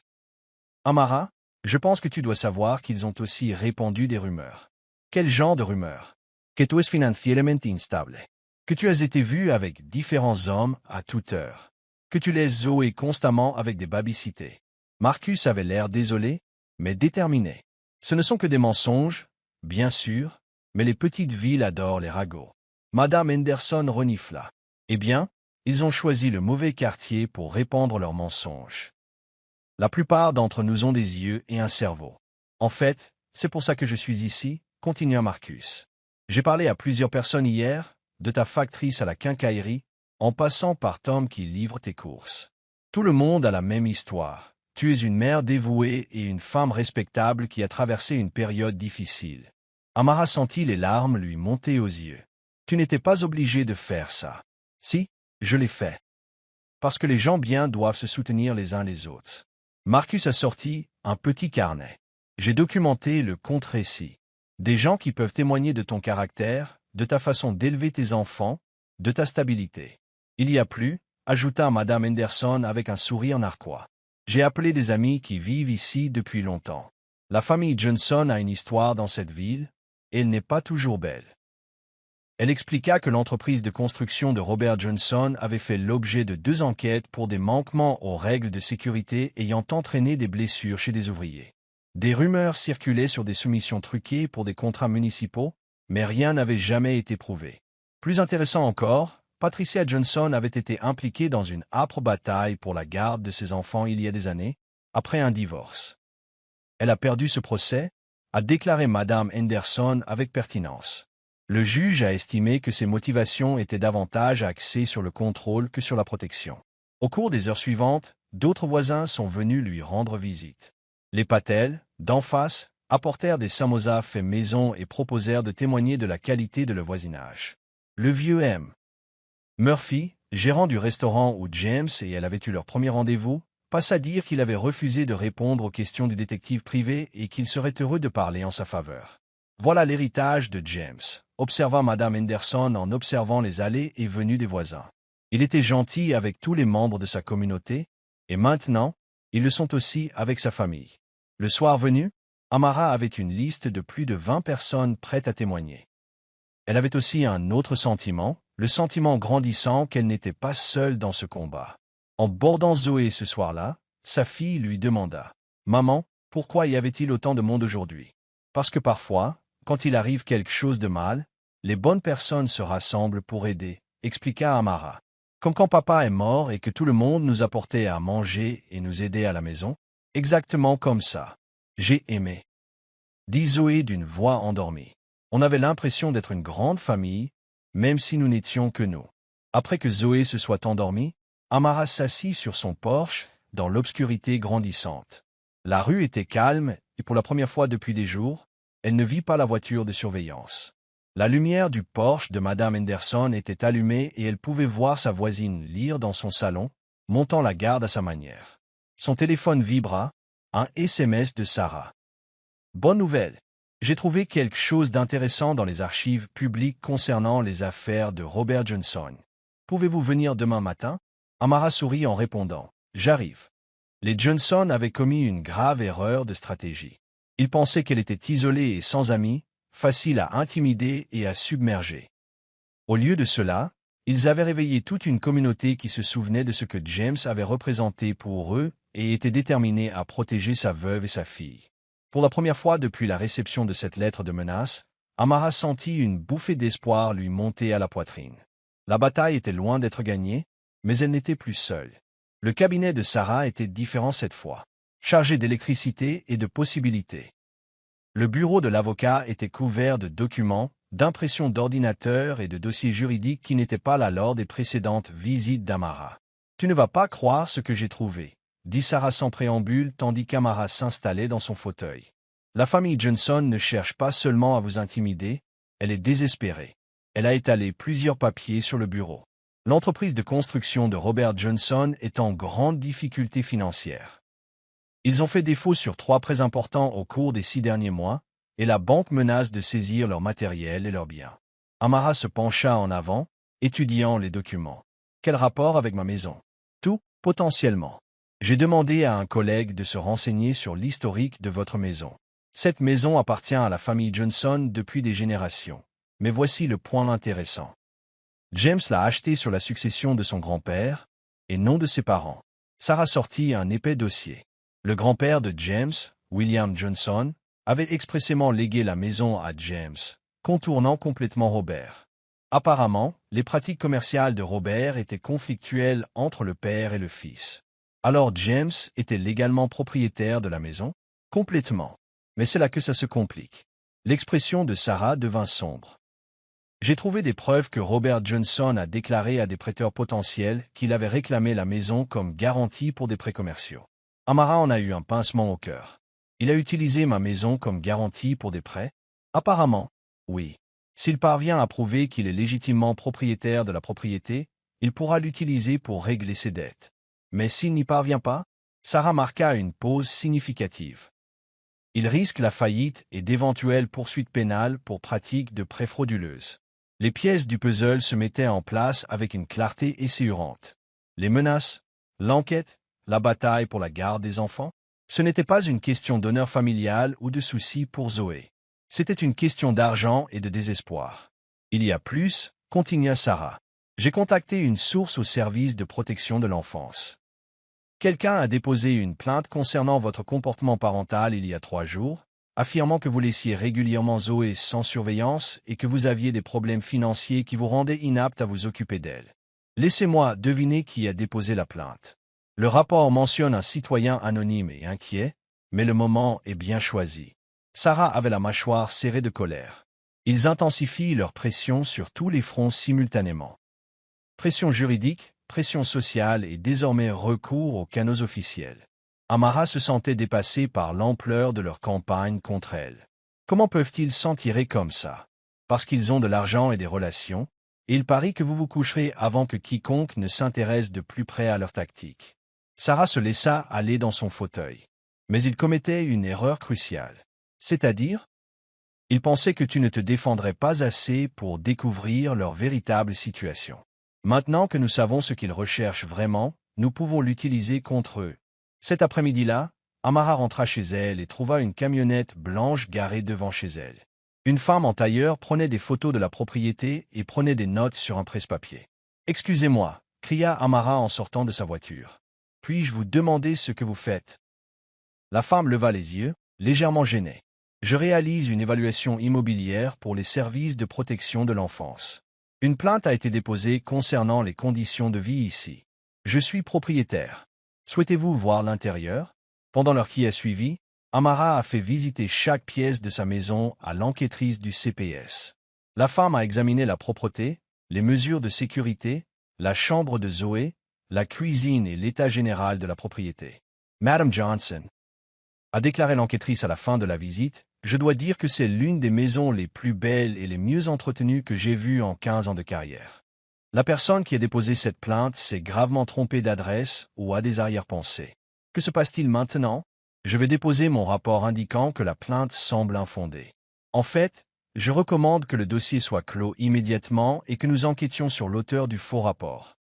A: Amara, je pense que tu dois savoir qu'ils ont aussi répandu des rumeurs. Quel genre de rumeurs? Que tu es financièrement instable. Que tu as été vu avec différents hommes à toute heure. Que tu laisses Zoé constamment avec des babysitters. » Marcus avait l'air désolé, mais déterminé. Ce ne sont que des mensonges, bien sûr, mais les petites villes adorent les ragots. Madame Henderson renifla. Eh bien, ils ont choisi le mauvais quartier pour répandre leurs mensonges. La plupart d'entre nous ont des yeux et un cerveau. En fait, c'est pour ça que je suis ici, continua Marcus. J'ai parlé à plusieurs personnes hier, de ta factrice à la quincaillerie, en passant par Tom qui livre tes courses. Tout le monde a la même histoire. Tu es une mère dévouée et une femme respectable qui a traversé une période difficile. Amara sentit les larmes lui monter aux yeux. Tu n'étais pas obligé de faire ça. Si, je l'ai fait. Parce que les gens bien doivent se soutenir les uns les autres. Marcus a sorti un petit carnet. J'ai documenté le contre-récit. Des gens qui peuvent témoigner de ton caractère, de ta façon d'élever tes enfants, de ta stabilité. Il y a plus, ajouta Madame Henderson avec un sourire narquois. J'ai appelé des amis qui vivent ici depuis longtemps. La famille Johnson a une histoire dans cette ville, et elle n'est pas toujours belle. Elle expliqua que l'entreprise de construction de Robert Johnson avait fait l'objet de 2 enquêtes pour des manquements aux règles de sécurité ayant entraîné des blessures chez des ouvriers. Des rumeurs circulaient sur des soumissions truquées pour des contrats municipaux, mais rien n'avait jamais été prouvé. Plus intéressant encore, Patricia Johnson avait été impliquée dans une âpre bataille pour la garde de ses enfants il y a des années, après un divorce. Elle a perdu ce procès, a déclaré Madame Henderson avec pertinence. Le juge a estimé que ses motivations étaient davantage axées sur le contrôle que sur la protection. Au cours des heures suivantes, d'autres voisins sont venus lui rendre visite. Les Patel, d'en face, apportèrent des samosas faits maison et proposèrent de témoigner de la qualité de leur voisinage. Le vieux M. Murphy, gérant du restaurant où James et elle avaient eu leur premier rendez-vous, passa dire qu'il avait refusé de répondre aux questions du détective privé et qu'il serait heureux de parler en sa faveur. Voilà l'héritage de James, observa Madame Henderson en observant les allées et venues des voisins. Il était gentil avec tous les membres de sa communauté, et maintenant, ils le sont aussi avec sa famille. Le soir venu, Amara avait une liste de plus de 20 personnes prêtes à témoigner. Elle avait aussi un autre sentiment, le sentiment grandissant qu'elle n'était pas seule dans ce combat. En bordant Zoé ce soir-là, sa fille lui demanda « Maman, pourquoi y avait-il autant de monde aujourd'hui ?» Parce que parfois, quand il arrive quelque chose de mal, les bonnes personnes se rassemblent pour aider, expliqua Amara. Comme quand papa est mort et que tout le monde nous apportait à manger et nous aidait à la maison. Exactement comme ça. J'ai aimé. Dit Zoé d'une voix endormie. On avait l'impression d'être une grande famille, même si nous n'étions que nous. Après que Zoé se soit endormie, Amara s'assit sur son porche, dans l'obscurité grandissante. La rue était calme, et pour la première fois depuis des jours, elle ne vit pas la voiture de surveillance. La lumière du porche de Madame Henderson était allumée et elle pouvait voir sa voisine lire dans son salon, montant la garde à sa manière. Son téléphone vibra, un SMS de Sarah. Bonne nouvelle. J'ai trouvé quelque chose d'intéressant dans les archives publiques concernant les affaires de Robert Johnson. Pouvez-vous venir demain matin? Amara sourit en répondant. J'arrive. Les Johnson avaient commis une grave erreur de stratégie. Ils pensaient qu'elle était isolée et sans amis, facile à intimider et à submerger. Au lieu de cela, ils avaient réveillé toute une communauté qui se souvenait de ce que James avait représenté pour eux et était déterminée à protéger sa veuve et sa fille. Pour la première fois depuis la réception de cette lettre de menace, Amara sentit une bouffée d'espoir lui monter à la poitrine. La bataille était loin d'être gagnée, mais elle n'était plus seule. Le cabinet de Sarah était différent cette fois, chargé d'électricité et de possibilités. Le bureau de l'avocat était couvert de documents, d'impressions d'ordinateurs et de dossiers juridiques qui n'étaient pas là lors des précédentes visites d'Amara. « Tu ne vas pas croire ce que j'ai trouvé », dit Sarah sans préambule tandis qu'Amara s'installait dans son fauteuil. La famille Johnson ne cherche pas seulement à vous intimider, elle est désespérée. Elle a étalé plusieurs papiers sur le bureau. L'entreprise de construction de Robert Johnson est en grande difficulté financière. Ils ont fait défaut sur 3 prêts importants au cours des 6 derniers mois, et la banque menace de saisir leur matériel et leurs biens. Amara se pencha en avant, étudiant les documents. Quel rapport avec ma maison? Tout, potentiellement. J'ai demandé à un collègue de se renseigner sur l'historique de votre maison. Cette maison appartient à la famille Johnson depuis des générations. Mais voici le point intéressant. James l'a achetée sur la succession de son grand-père, et non de ses parents. Sarah sortit un épais dossier. Le grand-père de James, William Johnson, avait expressément légué la maison à James, contournant complètement Robert. Apparemment, les pratiques commerciales de Robert étaient conflictuelles entre le père et le fils. Alors James était légalement propriétaire de la maison? Complètement. Mais c'est là que ça se complique. L'expression de Sarah devint sombre. J'ai trouvé des preuves que Robert Johnson a déclaré à des prêteurs potentiels qu'il avait réclamé la maison comme garantie pour des prêts commerciaux. Amara en a eu un pincement au cœur. Il a utilisé ma maison comme garantie pour des prêts? Apparemment, oui. S'il parvient à prouver qu'il est légitimement propriétaire de la propriété, il pourra l'utiliser pour régler ses dettes. Mais s'il n'y parvient pas, Sarah marqua une pause significative. Il risque la faillite et d'éventuelles poursuites pénales pour pratique de prêts frauduleuses. Les pièces du puzzle se mettaient en place avec une clarté esséurante. Les menaces, l'enquête, la bataille pour la garde des enfants, ce n'était pas une question d'honneur familial ou de souci pour Zoé. C'était une question d'argent et de désespoir. Il y a plus, continua Sarah. J'ai contacté une source au service de protection de l'enfance. Quelqu'un a déposé une plainte concernant votre comportement parental il y a 3 jours, affirmant que vous laissiez régulièrement Zoé sans surveillance et que vous aviez des problèmes financiers qui vous rendaient inapte à vous occuper d'elle. Laissez-moi deviner qui a déposé la plainte. Le rapport mentionne un citoyen anonyme et inquiet, mais le moment est bien choisi. Sarah avait la mâchoire serrée de colère. Ils intensifient leur pression sur tous les fronts simultanément. Pression juridique, pression sociale et désormais recours aux canaux officiels. Amara se sentait dépassé par l'ampleur de leur campagne contre elle. Comment peuvent-ils s'en tirer comme ça? Parce qu'ils ont de l'argent et des relations, et il parie que vous vous coucherez avant que quiconque ne s'intéresse de plus près à leur tactique. Sarah se laissa aller dans son fauteuil. Mais il commettait une erreur cruciale. C'est-à-dire? Il pensait que tu ne te défendrais pas assez pour découvrir leur véritable situation. Maintenant que nous savons ce qu'ils recherchent vraiment, nous pouvons l'utiliser contre eux. Cet après-midi-là, Amara rentra chez elle et trouva une camionnette blanche garée devant chez elle. Une femme en tailleur prenait des photos de la propriété et prenait des notes sur un presse-papier. « Excusez-moi » cria Amara en sortant de sa voiture. « Puis-je vous demander ce que vous faites » La femme leva les yeux, légèrement gênée. « Je réalise une évaluation immobilière pour les services de protection de l'enfance. Une plainte a été déposée concernant les conditions de vie ici. Je suis propriétaire. Souhaitez-vous voir l'intérieur » Pendant l'heure qui a suivi, Amara a fait visiter chaque pièce de sa maison à l'enquêtrice du CPS. La femme a examiné la propreté, les mesures de sécurité, la chambre de Zoé, la cuisine et l'état général de la propriété. « Madame Johnson, » a déclaré l'enquêtrice à la fin de la visite, « je dois dire que c'est l'une des maisons les plus belles et les mieux entretenues que j'ai vues en 15 ans de carrière. La personne qui a déposé cette plainte s'est gravement trompée d'adresse ou a des arrière-pensées. Que se passe-t-il maintenant? Je vais déposer mon rapport indiquant que la plainte semble infondée. En fait, je recommande que le dossier soit clos immédiatement et que nous enquêtions sur l'auteur du faux rapport. »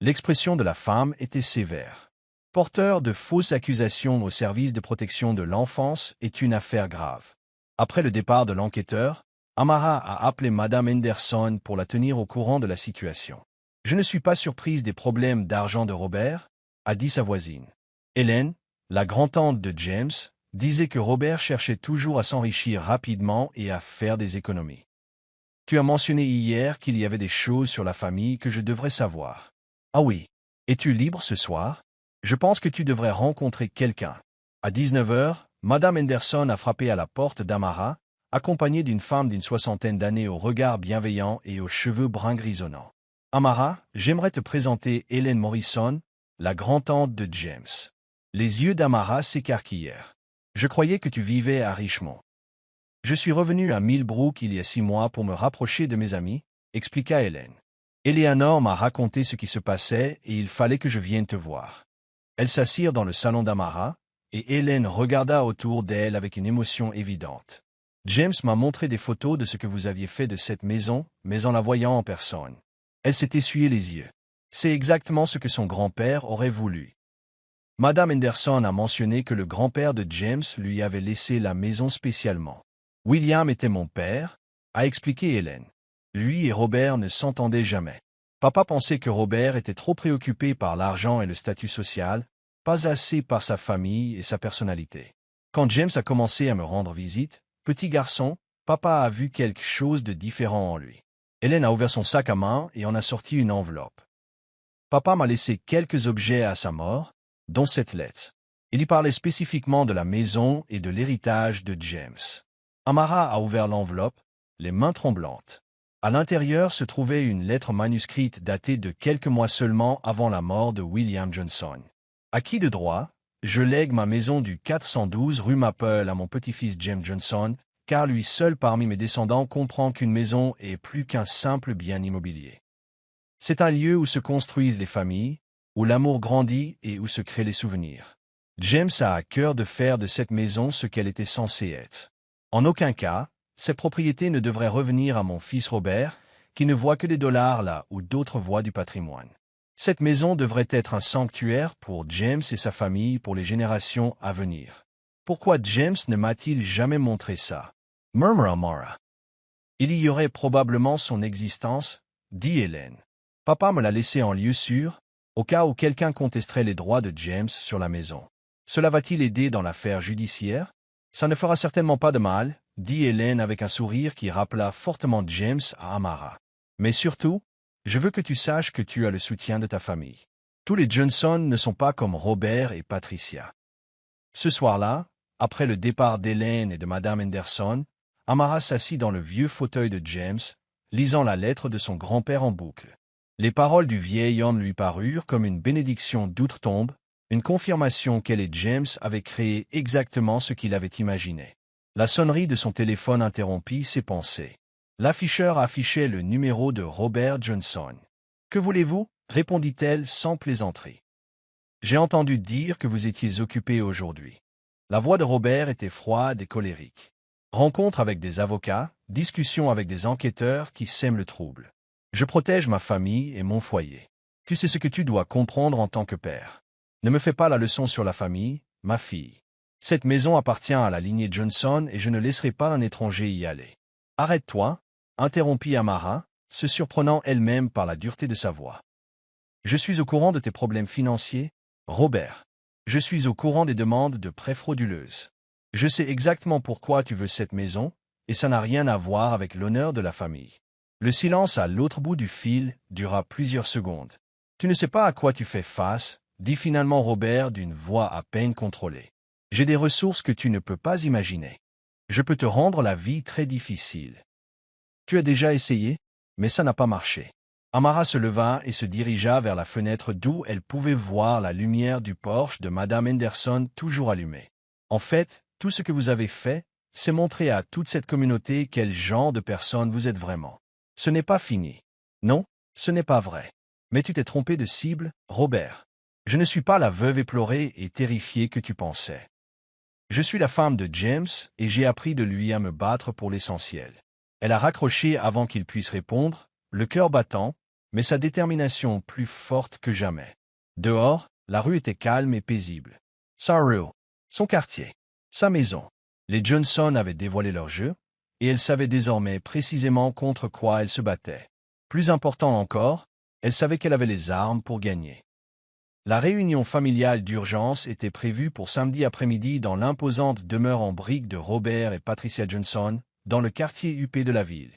A: L'expression de la femme était sévère. Porteur de fausses accusations au service de protection de l'enfance est une affaire grave. Après le départ de l'enquêteur, Amara a appelé Madame Henderson pour la tenir au courant de la situation. « Je ne suis pas surprise des problèmes d'argent de Robert », a dit sa voisine. Hélène, la grand-tante de James, disait que Robert cherchait toujours à s'enrichir rapidement et à faire des économies. « Tu as mentionné hier qu'il y avait des choses sur la famille que je devrais savoir. »« Ah oui. Es-tu libre ce soir? Je pense que tu devrais rencontrer quelqu'un. » À 19 heures, Madame Henderson a frappé à la porte d'Amara, accompagnée d'une femme d'une 60aine d'années au regard bienveillant et aux cheveux bruns grisonnants. « Amara, j'aimerais te présenter Hélène Morrison, la grand-tante de James. » Les yeux d'Amara s'écarquillèrent. « Je croyais que tu vivais à Richmond. »« Je suis revenu à Millbrook il y a 6 mois pour me rapprocher de mes amis, » expliqua Hélène. « Eleanor m'a raconté ce qui se passait et il fallait que je vienne te voir. » Elles s'assirent dans le salon d'Amara, et Hélène regarda autour d'elle avec une émotion évidente. « James m'a montré des photos de ce que vous aviez fait de cette maison, mais en la voyant en personne. » Elle s'est essuyé les yeux. C'est exactement ce que son grand-père aurait voulu. Madame Henderson a mentionné que le grand-père de James lui avait laissé la maison spécialement. « William était mon père », a expliqué Hélène. Lui et Robert ne s'entendaient jamais. Papa pensait que Robert était trop préoccupé par l'argent et le statut social, pas assez par sa famille et sa personnalité. Quand James a commencé à me rendre visite, petit garçon, papa a vu quelque chose de différent en lui. Hélène a ouvert son sac à main et en a sorti une enveloppe. Papa m'a laissé quelques objets à sa mort, dont cette lettre. Il y parlait spécifiquement de la maison et de l'héritage de James. Amara a ouvert l'enveloppe, les mains tremblantes. À l'intérieur se trouvait une lettre manuscrite datée de quelques mois seulement avant la mort de William Johnson. « À qui de droit, je lègue ma maison du 412 rue Maple à mon petit-fils James Johnson, car lui seul parmi mes descendants comprend qu'une maison est plus qu'un simple bien immobilier. C'est un lieu où se construisent les familles, où l'amour grandit et où se créent les souvenirs. James a à cœur de faire de cette maison ce qu'elle était censée être. En aucun cas, cette propriété ne devrait revenir à mon fils Robert, qui ne voit que des dollars là où d'autres voient du patrimoine. Cette maison devrait être un sanctuaire pour James et sa famille pour les générations à venir. Pourquoi James ne m'a-t-il jamais montré ça? Murmura Amara. Il ignorait probablement son existence, dit Hélène. Papa me l'a laissé en lieu sûr, au cas où quelqu'un contesterait les droits de James sur la maison. Cela va-t-il aider dans l'affaire judiciaire? Ça ne fera certainement pas de mal, dit Hélène avec un sourire qui rappela fortement James à Amara. Mais surtout, je veux que tu saches que tu as le soutien de ta famille. Tous les Johnson ne sont pas comme Robert et Patricia. Ce soir-là, après le départ d'Hélène et de Madame Henderson, Amara s'assit dans le vieux fauteuil de James, lisant la lettre de son grand-père en boucle. Les paroles du vieil homme lui parurent comme une bénédiction d'outre-tombe, une confirmation qu'elle et James avaient créé exactement ce qu'il avait imaginé. La sonnerie de son téléphone interrompit ses pensées. L'afficheur affichait le numéro de Robert Johnson. « Que voulez-vous » répondit-elle sans plaisanterie. « J'ai entendu dire que vous étiez occupé aujourd'hui. » La voix de Robert était froide et colérique. Rencontre avec des avocats, discussion avec des enquêteurs qui sèment le trouble. Je protège ma famille et mon foyer. Tu sais ce que tu dois comprendre en tant que père. Ne me fais pas la leçon sur la famille, ma fille. Cette maison appartient à la lignée Johnson et je ne laisserai pas un étranger y aller. Arrête-toi, interrompit Amara, se surprenant elle-même par la dureté de sa voix. Je suis au courant de tes problèmes financiers, Robert. Je suis au courant des demandes de prêts frauduleuses. Je sais exactement pourquoi tu veux cette maison, et ça n'a rien à voir avec l'honneur de la famille. Le silence à l'autre bout du fil dura plusieurs secondes. Tu ne sais pas à quoi tu fais face, dit finalement Robert d'une voix à peine contrôlée. J'ai des ressources que tu ne peux pas imaginer. Je peux te rendre la vie très difficile. Tu as déjà essayé, mais ça n'a pas marché. Amara se leva et se dirigea vers la fenêtre d'où elle pouvait voir la lumière du Porsche de Madame Henderson toujours allumée. En fait, tout ce que vous avez fait, c'est montrer à toute cette communauté quel genre de personne vous êtes vraiment. Ce n'est pas fini. Non, ce n'est pas vrai. Mais tu t'es trompé de cible, Robert. Je ne suis pas la veuve éplorée et terrifiée que tu pensais. Je suis la femme de James et j'ai appris de lui à me battre pour l'essentiel. Elle a raccroché avant qu'il puisse répondre, le cœur battant, mais sa détermination plus forte que jamais. Dehors, la rue était calme et paisible. Sa rue, son quartier, sa maison. Les Johnson avaient dévoilé leur jeu, et elle savait désormais précisément contre quoi elle se battait. Plus important encore, elle savait qu'elle avait les armes pour gagner. La réunion familiale d'urgence était prévue pour samedi après-midi dans l'imposante demeure en briques de Robert et Patricia Johnson, dans le quartier huppé de la ville.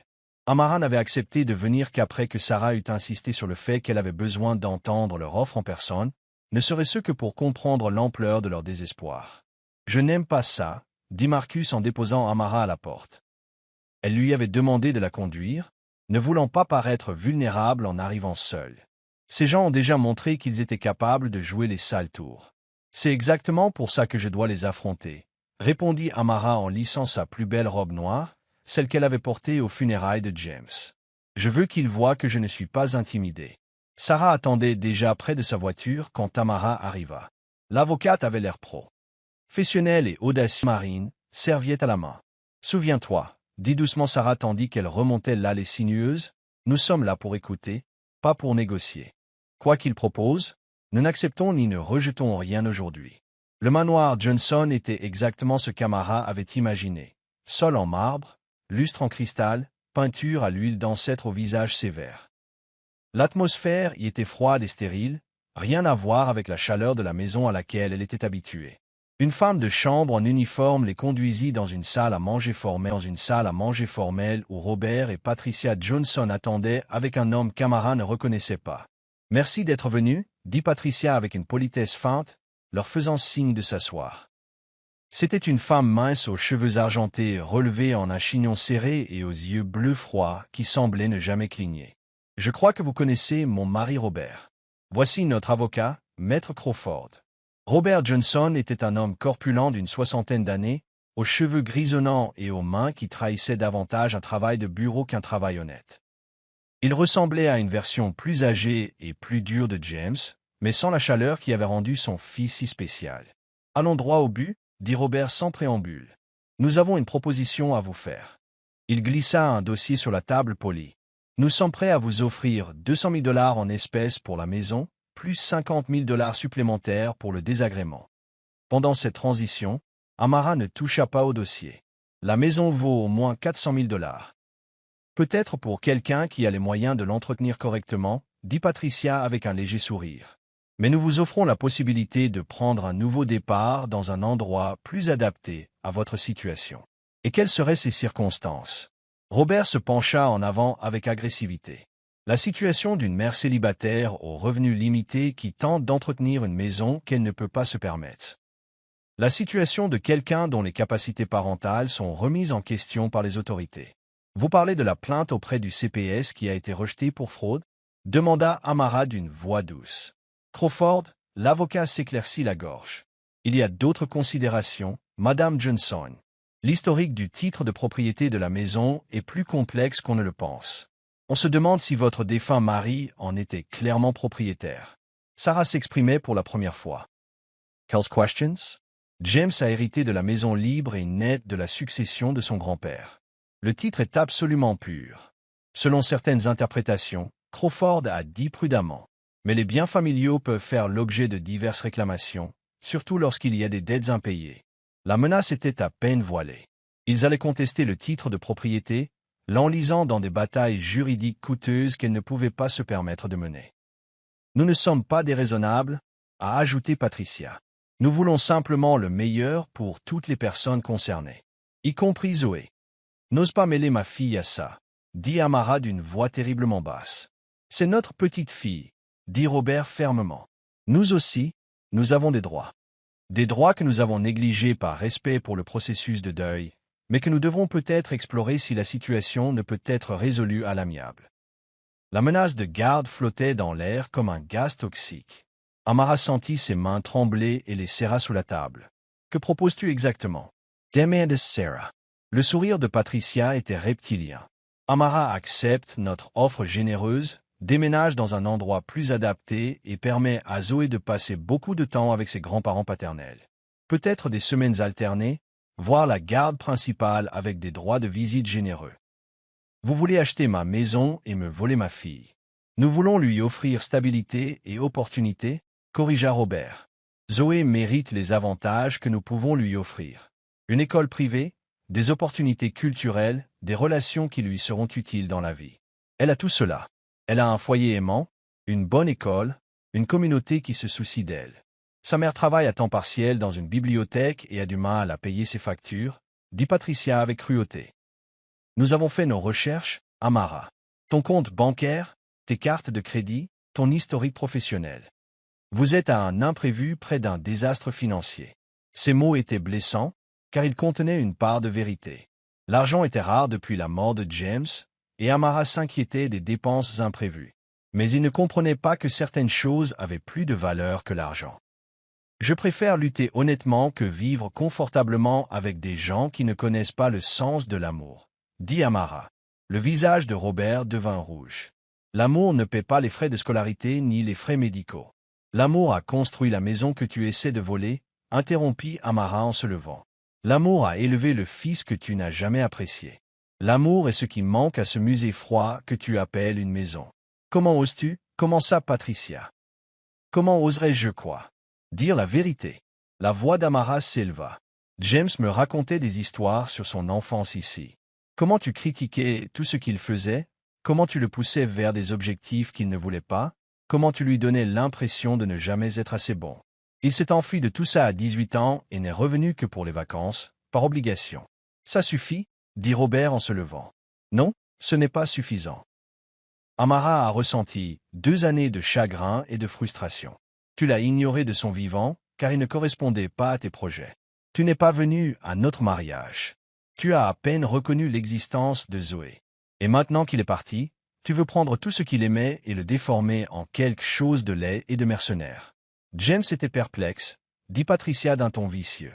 A: Amara n'avait accepté de venir qu'après que Sarah eut insisté sur le fait qu'elle avait besoin d'entendre leur offre en personne, ne serait-ce que pour comprendre l'ampleur de leur désespoir. « Je n'aime pas ça », dit Marcus en déposant Amara à la porte. Elle lui avait demandé de la conduire, ne voulant pas paraître vulnérable en arrivant seule. Ces gens ont déjà montré qu'ils étaient capables de jouer les sales tours. C'est exactement pour ça que je dois les affronter, répondit Amara en lissant sa plus belle robe noire, celle qu'elle avait portée aux funérailles de James. Je veux qu'ils voient que je ne suis pas intimidée. Sarah attendait déjà près de sa voiture quand Tamara arriva. L'avocate avait l'air professionnelle et audacieux. Marine, serviette à la main. Souviens-toi, dit doucement Sarah tandis qu'elle remontait l'allée sinueuse, nous sommes là pour écouter, pas pour négocier. Quoi qu'il propose, nous n'acceptons ni ne rejetons rien aujourd'hui. Le manoir Johnson était exactement ce qu'Amara avait imaginé. Sol en marbre, lustre en cristal, peinture à l'huile d'ancêtre au visage sévère. L'atmosphère y était froide et stérile, rien à voir avec la chaleur de la maison à laquelle elle était habituée. Une femme de chambre en uniforme les conduisit dans une salle à manger formelle où Robert et Patricia Johnson attendaient avec un homme qu'Amara ne reconnaissait pas. « Merci d'être venu, dit Patricia avec une politesse feinte, leur faisant signe de s'asseoir. C'était une femme mince aux cheveux argentés relevés en un chignon serré et aux yeux bleus froids qui semblaient ne jamais cligner. « Je crois que vous connaissez mon mari Robert. Voici notre avocat, Maître Crawford. » Robert Johnson était un homme corpulent d'une soixantaine d'années, aux cheveux grisonnants et aux mains qui trahissaient davantage un travail de bureau qu'un travail honnête. Il ressemblait à une version plus âgée et plus dure de James, mais sans la chaleur qui avait rendu son fils si spécial. « Allons droit au but, » dit Robert sans préambule. « Nous avons une proposition à vous faire. » Il glissa un dossier sur la table polie. « Nous sommes prêts à vous offrir 200 000 $ en espèces pour la maison, plus 50 000 $ supplémentaires pour le désagrément. » Pendant cette transition, Amara ne toucha pas au dossier. « La maison vaut au moins 400 000 $. Peut-être pour quelqu'un qui a les moyens de l'entretenir correctement, dit Patricia avec un léger sourire. Mais nous vous offrons la possibilité de prendre un nouveau départ dans un endroit plus adapté à votre situation. Et quelles seraient ces circonstances? Robert se pencha en avant avec agressivité. La situation d'une mère célibataire aux revenus limités qui tente d'entretenir une maison qu'elle ne peut pas se permettre. La situation de quelqu'un dont les capacités parentales sont remises en question par les autorités. Vous parlez de la plainte auprès du CPS qui a été rejetée pour fraude? Demanda Amara d'une voix douce. Crawford, l'avocat s'éclaircit la gorge. Il y a d'autres considérations, Madame Johnson. L'historique du titre de propriété de la maison est plus complexe qu'on ne le pense. On se demande si votre défunt mari en était clairement propriétaire. Sarah s'exprimait pour la première fois. Quelles questions? James a hérité de la maison libre et nette de la succession de son grand-père. Le titre est absolument pur. Selon certaines interprétations, Crawford a dit prudemment. Mais les biens familiaux peuvent faire l'objet de diverses réclamations, surtout lorsqu'il y a des dettes impayées. La menace était à peine voilée. Ils allaient contester le titre de propriété, l'enlisant dans des batailles juridiques coûteuses qu'elles ne pouvaient pas se permettre de mener. Nous ne sommes pas déraisonnables, a ajouté Patricia. Nous voulons simplement le meilleur pour toutes les personnes concernées, y compris Zoé. N'ose pas mêler ma fille à ça, dit Amara d'une voix terriblement basse. C'est notre petite fille, dit Robert fermement. Nous aussi, nous avons des droits. Des droits que nous avons négligés par respect pour le processus de deuil, mais que nous devrons peut-être explorer si la situation ne peut être résolue à l'amiable. La menace de garde flottait dans l'air comme un gaz toxique. Amara sentit ses mains trembler et les serra sous la table. Que proposes-tu exactement? Demanda Sarah. Le sourire de Patricia était reptilien. Amara accepte notre offre généreuse, déménage dans un endroit plus adapté et permet à Zoé de passer beaucoup de temps avec ses grands-parents paternels. Peut-être des semaines alternées, voire la garde principale avec des droits de visite généreux. Vous voulez acheter ma maison et me voler ma fille. Nous voulons lui offrir stabilité et opportunité, corrigea Robert. Zoé mérite les avantages que nous pouvons lui offrir. Une école privée, des opportunités culturelles, des relations qui lui seront utiles dans la vie. Elle a tout cela. Elle a un foyer aimant, une bonne école, une communauté qui se soucie d'elle. Sa mère travaille à temps partiel dans une bibliothèque et a du mal à payer ses factures, dit Patricia avec cruauté. Nous avons fait nos recherches, Amara. Ton compte bancaire, tes cartes de crédit, ton historique professionnel. Vous êtes à un imprévu près d'un désastre financier. Ces mots étaient blessants, car ils contenaient une part de vérité. L'argent était rare depuis la mort de James, et Amara s'inquiétait des dépenses imprévues. Mais il ne comprenait pas que certaines choses avaient plus de valeur que l'argent. Je préfère lutter honnêtement que vivre confortablement avec des gens qui ne connaissent pas le sens de l'amour, dit Amara. Le visage de Robert devint rouge. L'amour ne paie pas les frais de scolarité ni les frais médicaux. L'amour a construit la maison que tu essaies de voler, interrompit Amara en se levant. L'amour a élevé le fils que tu n'as jamais apprécié. L'amour est ce qui manque à ce musée froid que tu appelles une maison. Comment oses-tu? Commença Patricia. Comment oserais-je quoi? Dire la vérité. La voix d'Amara s'éleva. James me racontait des histoires sur son enfance ici. Comment tu critiquais tout ce qu'il faisait? Comment tu le poussais vers des objectifs qu'il ne voulait pas? Comment tu lui donnais l'impression de ne jamais être assez bon? Il s'est enfui de tout ça à 18 ans et n'est revenu que pour les vacances, par obligation. Ça suffit, dit Robert en se levant. Non, ce n'est pas suffisant. Amara a ressenti 2 années de chagrin et de frustration. Tu l'as ignoré de son vivant, car il ne correspondait pas à tes projets. Tu n'es pas venu à notre mariage. Tu as à peine reconnu l'existence de Zoé. Et maintenant qu'il est parti, tu veux prendre tout ce qu'il aimait et le déformer en quelque chose de laid et de mercenaire. James était perplexe, dit Patricia d'un ton vicieux.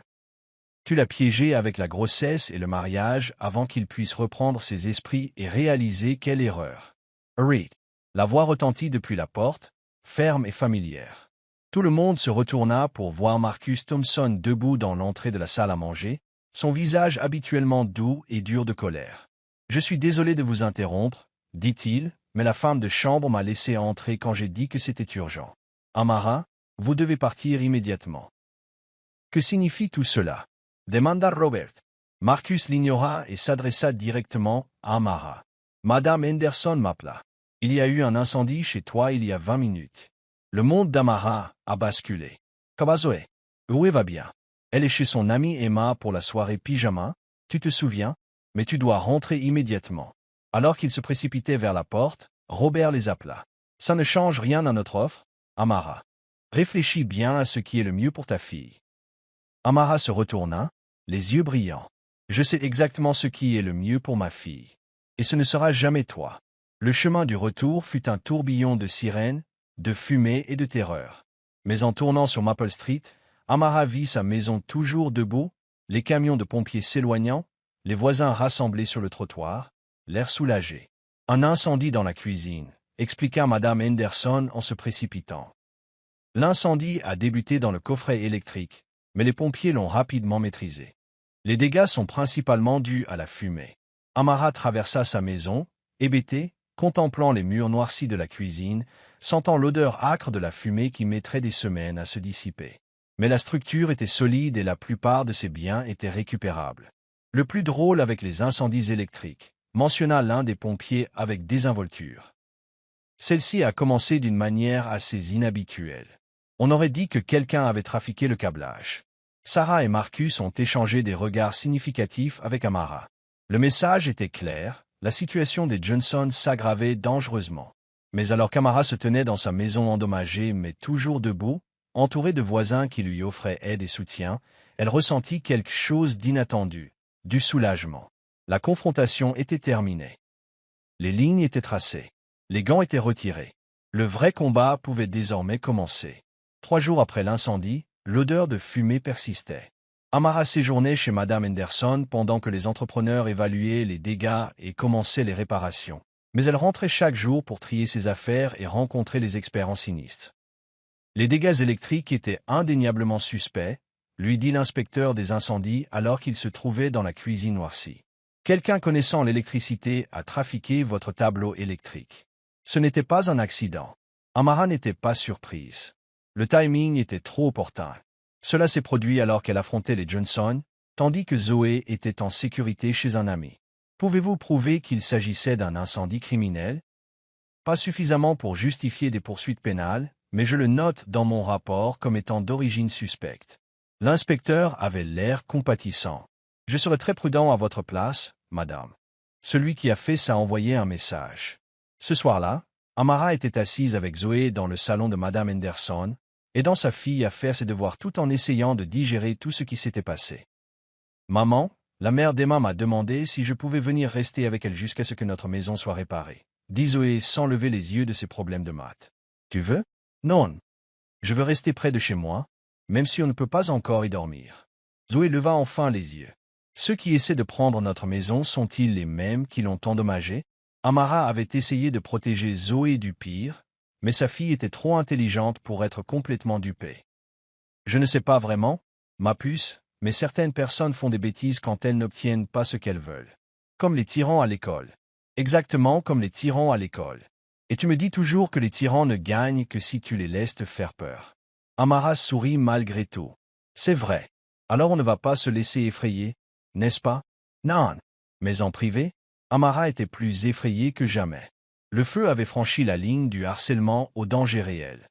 A: Tu l'as piégé avec la grossesse et le mariage avant qu'il puisse reprendre ses esprits et réaliser quelle erreur. Reed. La voix retentit depuis la porte, ferme et familière. Tout le monde se retourna pour voir Marcus Thompson debout dans l'entrée de la salle à manger, son visage habituellement doux et dur de colère. « Je suis désolé de vous interrompre, dit-il, mais la femme de chambre m'a laissé entrer quand j'ai dit que c'était urgent. Amara, vous devez partir immédiatement. » Que signifie tout cela? Demanda Robert. Marcus l'ignora et s'adressa directement à Amara. Madame Henderson m'appela. Il y a eu un incendie chez toi il y a 20 minutes. Le monde d'Amara a basculé. Comment Zoé? Zoé va bien. Elle est chez son amie Emma pour la soirée pyjama, tu te souviens? Mais tu dois rentrer immédiatement. Alors qu'ils se précipitaient vers la porte, Robert les appela. Ça ne change rien à notre offre, Amara. Réfléchis bien à ce qui est le mieux pour ta fille. Amara se retourna, les yeux brillants. Je sais exactement ce qui est le mieux pour ma fille. Et ce ne sera jamais toi. Le chemin du retour fut un tourbillon de sirènes, de fumée et de terreur. Mais en tournant sur Maple Street, Amara vit sa maison toujours debout, les camions de pompiers s'éloignant, les voisins rassemblés sur le trottoir, l'air soulagé. Un incendie dans la cuisine, expliqua Madame Henderson en se précipitant. L'incendie a débuté dans le coffret électrique, mais les pompiers l'ont rapidement maîtrisé. Les dégâts sont principalement dus à la fumée. Amara traversa sa maison, hébétée, contemplant les murs noircis de la cuisine, sentant l'odeur âcre de la fumée qui mettrait des semaines à se dissiper. Mais la structure était solide et la plupart de ses biens étaient récupérables. Le plus drôle avec les incendies électriques, mentionna l'un des pompiers avec désinvolture. Celle-ci a commencé d'une manière assez inhabituelle. On aurait dit que quelqu'un avait trafiqué le câblage. Sarah et Marcus ont échangé des regards significatifs avec Amara. Le message était clair, la situation des Johnson s'aggravait dangereusement. Mais alors qu'Amara se tenait dans sa maison endommagée mais toujours debout, entourée de voisins qui lui offraient aide et soutien, elle ressentit quelque chose d'inattendu, du soulagement. La confrontation était terminée. Les lignes étaient tracées. Les gants étaient retirés. Le vrai combat pouvait désormais commencer. 3 jours après l'incendie, l'odeur de fumée persistait. Amara séjournait chez Madame Henderson pendant que les entrepreneurs évaluaient les dégâts et commençaient les réparations. Mais elle rentrait chaque jour pour trier ses affaires et rencontrer les experts en sinistres. Les dégâts électriques étaient indéniablement suspects, lui dit l'inspecteur des incendies alors qu'il se trouvait dans la cuisine noircie. Quelqu'un connaissant l'électricité a trafiqué votre tableau électrique. Ce n'était pas un accident. Amara n'était pas surprise. Le timing était trop opportun. Cela s'est produit alors qu'elle affrontait les Johnson, tandis que Zoé était en sécurité chez un ami. Pouvez-vous prouver qu'il s'agissait d'un incendie criminel? Pas suffisamment pour justifier des poursuites pénales, mais je le note dans mon rapport comme étant d'origine suspecte. L'inspecteur avait l'air compatissant. Je serai très prudent à votre place, madame. Celui qui a fait ça a envoyé un message. Ce soir-là, Amara était assise avec Zoé dans le salon de Madame Henderson, aidant sa fille à faire ses devoirs tout en essayant de digérer tout ce qui s'était passé. Maman, la mère d'Emma m'a demandé si je pouvais venir rester avec elle jusqu'à ce que notre maison soit réparée, dit Zoé sans lever les yeux de ses problèmes de maths. Tu veux? Non. Je veux rester près de chez moi, même si on ne peut pas encore y dormir. Zoé leva enfin les yeux. Ceux qui essaient de prendre notre maison sont-ils les mêmes qui l'ont endommagée? Amara avait essayé de protéger Zoé du pire, mais sa fille était trop intelligente pour être complètement dupée. Je ne sais pas vraiment, ma puce, mais certaines personnes font des bêtises quand elles n'obtiennent pas ce qu'elles veulent. Comme les tyrans à l'école. Exactement comme les tyrans à l'école. Et tu me dis toujours que les tyrans ne gagnent que si tu les laisses te faire peur. Amara sourit malgré tout. C'est vrai. Alors on ne va pas se laisser effrayer, n'est-ce pas? Non. Mais en privé, Amara était plus effrayée que jamais. Le feu avait franchi la ligne du harcèlement au danger réel.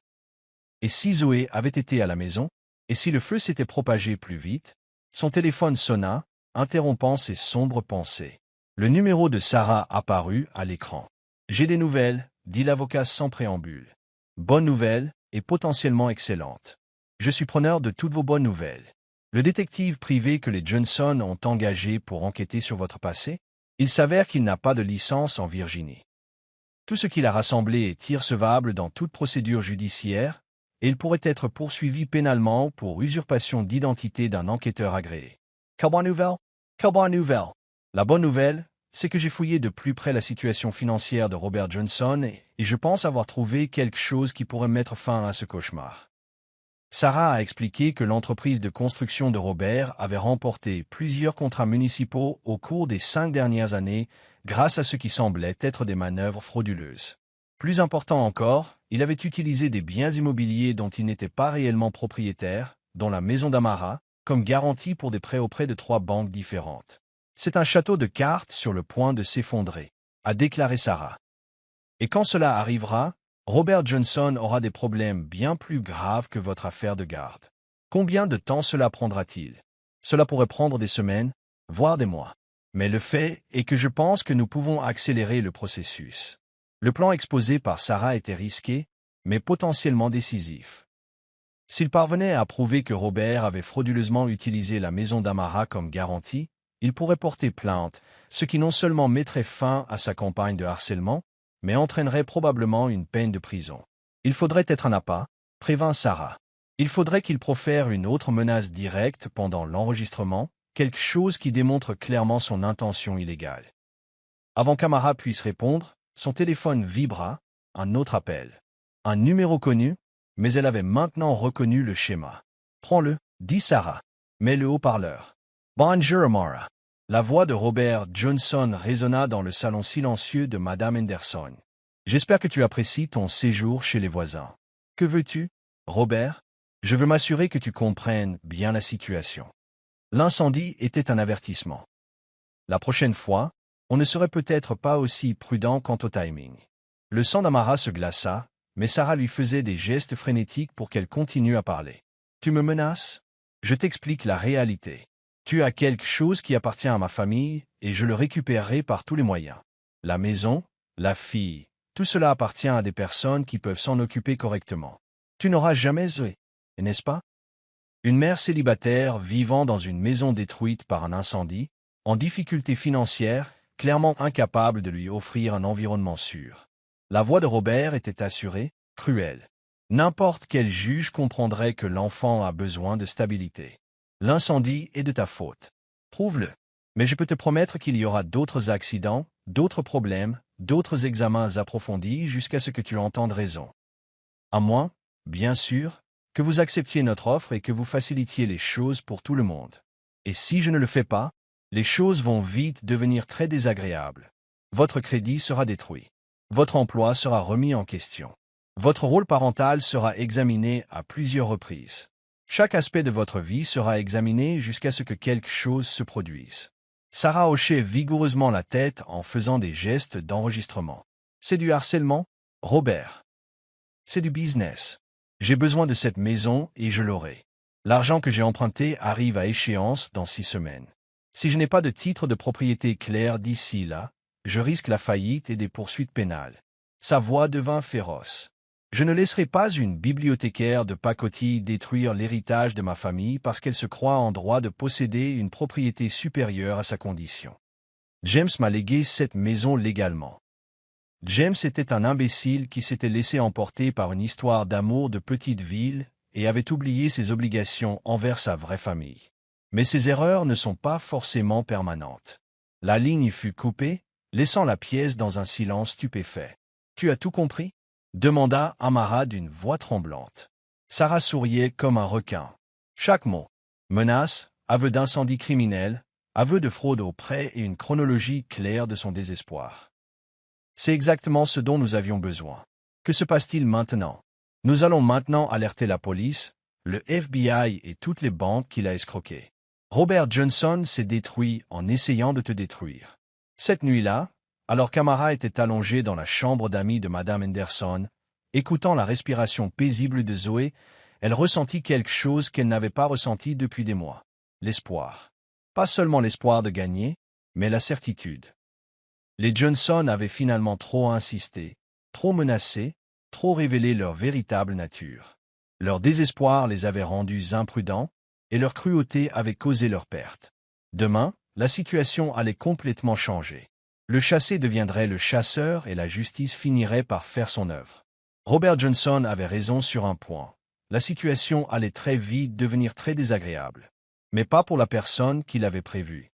A: Et si Zoé avait été à la maison, et si le feu s'était propagé plus vite, son téléphone sonna, interrompant ses sombres pensées. Le numéro de Sarah apparut à l'écran. « J'ai des nouvelles », dit l'avocat sans préambule. « Bonnes nouvelles, et potentiellement excellentes. Je suis preneur de toutes vos bonnes nouvelles. Le détective privé que les Johnson ont engagé pour enquêter sur votre passé, il s'avère qu'il n'a pas de licence en Virginie. Tout ce qu'il a rassemblé est irrecevable dans toute procédure judiciaire, et il pourrait être poursuivi pénalement pour usurpation d'identité d'un enquêteur agréé. Quelle bonne nouvelle? Quelle bonne nouvelle? La bonne nouvelle, c'est que j'ai fouillé de plus près la situation financière de Robert Johnson et je pense avoir trouvé quelque chose qui pourrait mettre fin à ce cauchemar. Sarah a expliqué que l'entreprise de construction de Robert avait remporté plusieurs contrats municipaux au cours des 5 dernières années grâce à ce qui semblait être des manœuvres frauduleuses. Plus important encore, il avait utilisé des biens immobiliers dont il n'était pas réellement propriétaire, dont la maison d'Amara, comme garantie pour des prêts auprès de 3 banques différentes. C'est un château de cartes sur le point de s'effondrer. a déclaré Sarah. Et quand cela arrivera, Robert Johnson aura des problèmes bien plus graves que votre affaire de garde. Combien de temps cela prendra-t-il? Cela pourrait prendre des semaines, voire des mois. Mais le fait est que je pense que nous pouvons accélérer le processus. Le plan exposé par Sarah était risqué, mais potentiellement décisif. S'il parvenait à prouver que Robert avait frauduleusement utilisé la maison d'Amara comme garantie, il pourrait porter plainte, ce qui non seulement mettrait fin à sa campagne de harcèlement, mais entraînerait probablement une peine de prison. Il faudrait être un appât, prévint Sarah. Il faudrait qu'il profère une autre menace directe pendant l'enregistrement, quelque chose qui démontre clairement son intention illégale. Avant qu'Amara puisse répondre, son téléphone vibra, un autre appel. Un numéro connu, mais elle avait maintenant reconnu le schéma. « Prends-le », dit Sarah. « Mets le haut-parleur. »« Bonjour Amara. » La voix de Robert Johnson résonna dans le salon silencieux de Madame Henderson. « J'espère que tu apprécies ton séjour chez les voisins. Que veux-tu, Robert? Je veux m'assurer que tu comprennes bien la situation. » L'incendie était un avertissement. La prochaine fois, on ne serait peut-être pas aussi prudent quant au timing. Le sang d'Amara se glaça, mais Sarah lui faisait des gestes frénétiques pour qu'elle continue à parler. « Tu me menaces? Je t'explique la réalité. Tu as quelque chose qui appartient à ma famille, et je le récupérerai par tous les moyens. La maison, la fille, tout cela appartient à des personnes qui peuvent s'en occuper correctement. Tu n'auras jamais Zoé, n'est-ce pas? Une mère célibataire vivant dans une maison détruite par un incendie, en difficulté financière, clairement incapable de lui offrir un environnement sûr. » La voix de Robert était assurée, cruelle. N'importe quel juge comprendrait que l'enfant a besoin de stabilité. L'incendie est de ta faute. Prouve-le. Mais je peux te promettre qu'il y aura d'autres accidents, d'autres problèmes, d'autres examens approfondis jusqu'à ce que tu entendes raison. À moins, bien sûr, que vous acceptiez notre offre et que vous facilitiez les choses pour tout le monde. Et si je ne le fais pas, les choses vont vite devenir très désagréables. Votre crédit sera détruit. Votre emploi sera remis en question. Votre rôle parental sera examiné à plusieurs reprises. Chaque aspect de votre vie sera examiné jusqu'à ce que quelque chose se produise. Sarah hochait vigoureusement la tête en faisant des gestes d'enregistrement. C'est du harcèlement, Robert. C'est du business. J'ai besoin de cette maison et je l'aurai. L'argent que j'ai emprunté arrive à échéance dans 6 semaines. Si je n'ai pas de titre de propriété clair d'ici là, je risque la faillite et des poursuites pénales. Sa voix devint féroce. Je ne laisserai pas une bibliothécaire de pacotille détruire l'héritage de ma famille parce qu'elle se croit en droit de posséder une propriété supérieure à sa condition. James m'a légué cette maison légalement. James était un imbécile qui s'était laissé emporter par une histoire d'amour de petite ville et avait oublié ses obligations envers sa vraie famille. Mais ces erreurs ne sont pas forcément permanentes. La ligne fut coupée, laissant la pièce dans un silence stupéfait. « Tu as tout compris ?» demanda Amara d'une voix tremblante. Sarah souriait comme un requin. Chaque mot. Menace, aveu d'incendie criminel, aveu de fraude au prêt et une chronologie claire de son désespoir. C'est exactement ce dont nous avions besoin. Que se passe-t-il maintenant? Nous allons maintenant alerter la police, le FBI et toutes les banques qu'il a escroquées. Robert Johnson s'est détruit en essayant de te détruire. Cette nuit-là, alors qu'Amara était allongée dans la chambre d'amis de Madame Henderson, écoutant la respiration paisible de Zoé, elle ressentit quelque chose qu'elle n'avait pas ressenti depuis des mois. L'espoir. Pas seulement l'espoir de gagner, mais la certitude. Les Johnson avaient finalement trop insisté, trop menacé, trop révélé leur véritable nature. Leur désespoir les avait rendus imprudents, et leur cruauté avait causé leur perte. Demain, la situation allait complètement changer. Le chassé deviendrait le chasseur et la justice finirait par faire son œuvre. Robert Johnson avait raison sur un point. La situation allait très vite devenir très désagréable. Mais pas pour la personne qui l'avait prévue.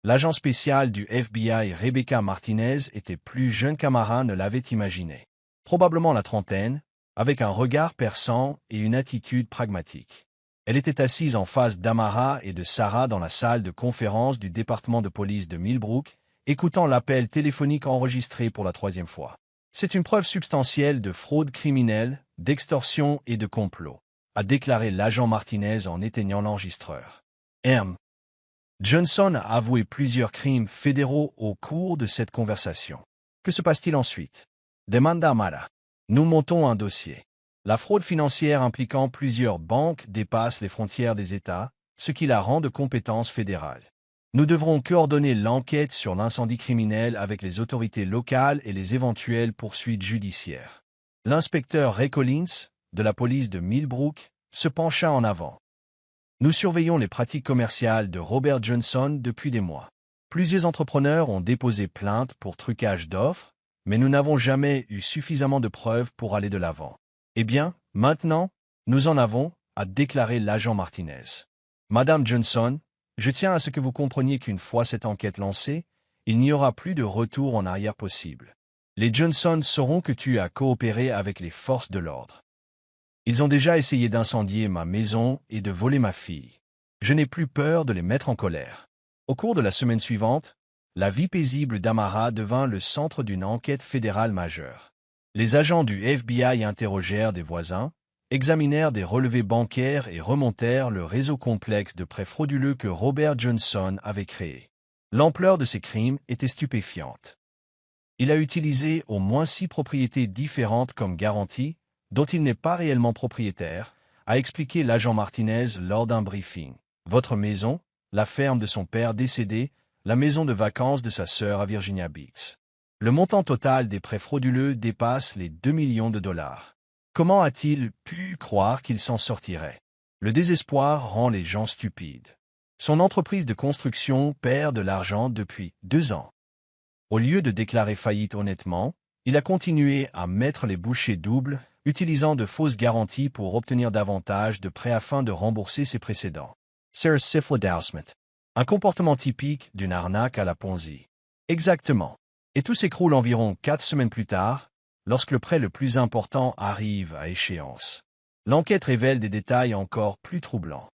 A: L'agent spécial du FBI Rebecca Martinez était plus jeune qu'Amara ne l'avait imaginé. Probablement la trentaine, avec un regard perçant et une attitude pragmatique. Elle était assise en face d'Amara et de Sarah dans la salle de conférence du département de police de Millbrook, écoutant l'appel téléphonique enregistré pour la 3e fois. C'est une preuve substantielle de fraude criminelle, d'extorsion et de complot, a déclaré l'agent Martinez en éteignant l'enregistreur. M. Johnson a avoué plusieurs crimes fédéraux au cours de cette conversation. Que se passe-t-il ensuite? Demanda Amara. Nous montons un dossier. La fraude financière impliquant plusieurs banques dépasse les frontières des États, ce qui la rend de compétence fédérale. Nous devrons coordonner l'enquête sur l'incendie criminel avec les autorités locales et les éventuelles poursuites judiciaires. L'inspecteur Ray Collins, de la police de Millbrook, se pencha en avant. Nous surveillons les pratiques commerciales de Robert Johnson depuis des mois. Plusieurs entrepreneurs ont déposé plainte pour trucage d'offres, mais nous n'avons jamais eu suffisamment de preuves pour aller de l'avant. Eh bien, maintenant, nous en avons, a déclaré l'agent Martinez. Madame Johnson, je tiens à ce que vous compreniez qu'une fois cette enquête lancée, il n'y aura plus de retour en arrière possible. Les Johnson sauront que tu as coopéré avec les forces de l'ordre. Ils ont déjà essayé d'incendier ma maison et de voler ma fille. Je n'ai plus peur de les mettre en colère. Au cours de la semaine suivante, la vie paisible d'Amara devint le centre d'une enquête fédérale majeure. Les agents du FBI interrogèrent des voisins, examinèrent des relevés bancaires et remontèrent le réseau complexe de prêts frauduleux que Robert Johnson avait créé. L'ampleur de ces crimes était stupéfiante. Il a utilisé au moins 6 propriétés différentes comme garantie, dont il n'est pas réellement propriétaire, a expliqué l'agent Martinez lors d'un briefing. Votre maison, la ferme de son père décédé, la maison de vacances de sa sœur à Virginia Beach. Le montant total des prêts frauduleux dépasse les 2 millions de dollars. Comment a-t-il pu croire qu'il s'en sortirait? Le désespoir rend les gens stupides. Son entreprise de construction perd de l'argent depuis 2 ans. Au lieu de déclarer faillite honnêtement, il a continué à mettre les bouchées doubles, utilisant de fausses garanties pour obtenir davantage de prêts afin de rembourser ses précédents. Sarah Sifledousement. Un comportement typique d'une arnaque à la Ponzi. Exactement. Et tout s'écroule environ 4 semaines plus tard, lorsque le prêt le plus important arrive à échéance. L'enquête révèle des détails encore plus troublants.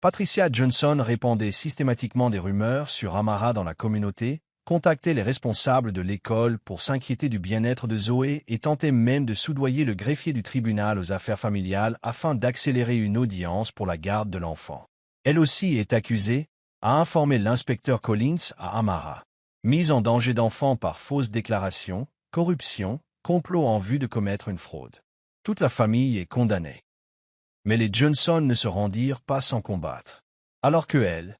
A: Patricia Johnson répandait systématiquement des rumeurs sur Amara dans la communauté, contactait les responsables de l'école pour s'inquiéter du bien-être de Zoé et tentait même de soudoyer le greffier du tribunal aux affaires familiales afin d'accélérer une audience pour la garde de l'enfant. Elle aussi est accusée, a informé l'inspecteur Collins à Amara. Mise en danger d'enfant par fausses déclarations, corruption, complot en vue de commettre une fraude. Toute la famille est condamnée. Mais les Johnson ne se rendirent pas sans combattre. Alors que elle,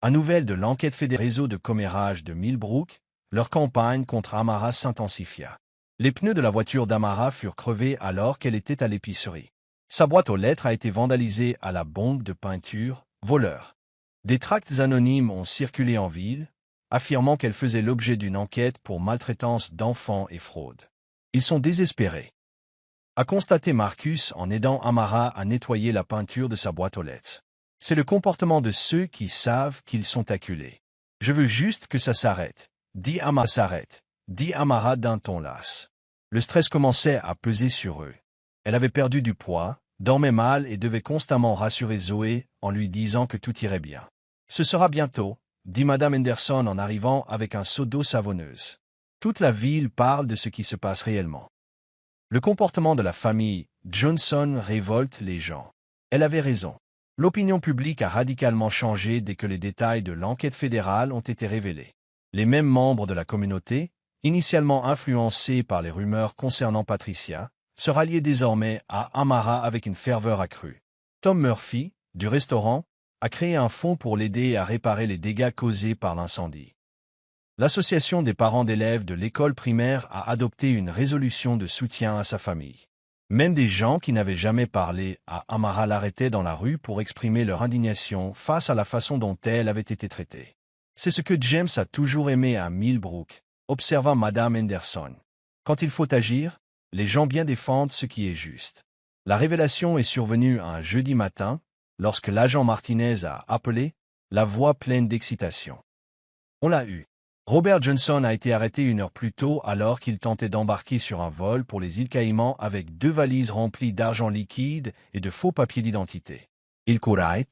A: à nouvelle de l'enquête fédérale réseau de commérage de Millbrook, leur campagne contre Amara s'intensifia. Les pneus de la voiture d'Amara furent crevés alors qu'elle était à l'épicerie. Sa boîte aux lettres a été vandalisée à la bombe de peinture, voleur. Des tracts anonymes ont circulé en ville, affirmant qu'elle faisait l'objet d'une enquête pour maltraitance d'enfants et fraude. Ils sont désespérés, a constaté Marcus en aidant Amara à nettoyer la peinture de sa boîte aux lettres. C'est le comportement de ceux qui savent qu'ils sont acculés. Je veux juste que ça s'arrête, dit Amara d'un ton las. Le stress commençait à peser sur eux. Elle avait perdu du poids, dormait mal et devait constamment rassurer Zoé en lui disant que tout irait bien. Ce sera bientôt, dit Madame Henderson en arrivant avec un seau d'eau savonneuse. Toute la ville parle de ce qui se passe réellement. Le comportement de la famille Johnson révolte les gens. Elle avait raison. L'opinion publique a radicalement changé dès que les détails de l'enquête fédérale ont été révélés. Les mêmes membres de la communauté, initialement influencés par les rumeurs concernant Patricia, se ralliaient désormais à Amara avec une ferveur accrue. Tom Murphy, du restaurant, a créé un fonds pour l'aider à réparer les dégâts causés par l'incendie. L'association des parents d'élèves de l'école primaire a adopté une résolution de soutien à sa famille. Même des gens qui n'avaient jamais parlé à Amara l'arrêtaient dans la rue pour exprimer leur indignation face à la façon dont elle avait été traitée. C'est ce que James a toujours aimé à Millbrook, observa Madame Henderson. Quand il faut agir, les gens bien défendent ce qui est juste. La révélation est survenue un jeudi matin, lorsque l'agent Martinez a appelé, la voix pleine d'excitation. On l'a eu. Robert Johnson a été arrêté 1 heure plus tôt alors qu'il tentait d'embarquer sur un vol pour les îles Caïmans avec 2 valises remplies d'argent liquide et de faux papiers d'identité. Il courait,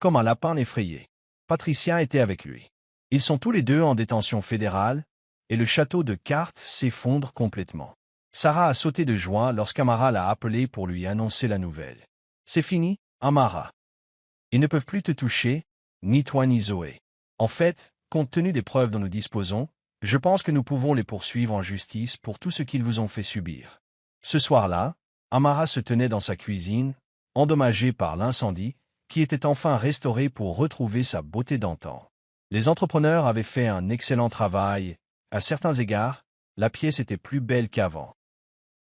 A: comme un lapin effrayé. Patricia était avec lui. Ils sont tous les deux en détention fédérale, et le château de cartes s'effondre complètement. Sarah a sauté de joie lorsqu'Amara l'a appelé pour lui annoncer la nouvelle. C'est fini, Amara. Ils ne peuvent plus te toucher, ni toi ni Zoé. En fait, compte tenu des preuves dont nous disposons, je pense que nous pouvons les poursuivre en justice pour tout ce qu'ils vous ont fait subir. Ce soir-là, Amara se tenait dans sa cuisine, endommagée par l'incendie, qui était enfin restaurée pour retrouver sa beauté d'antan. Les entrepreneurs avaient fait un excellent travail. À certains égards, la pièce était plus belle qu'avant.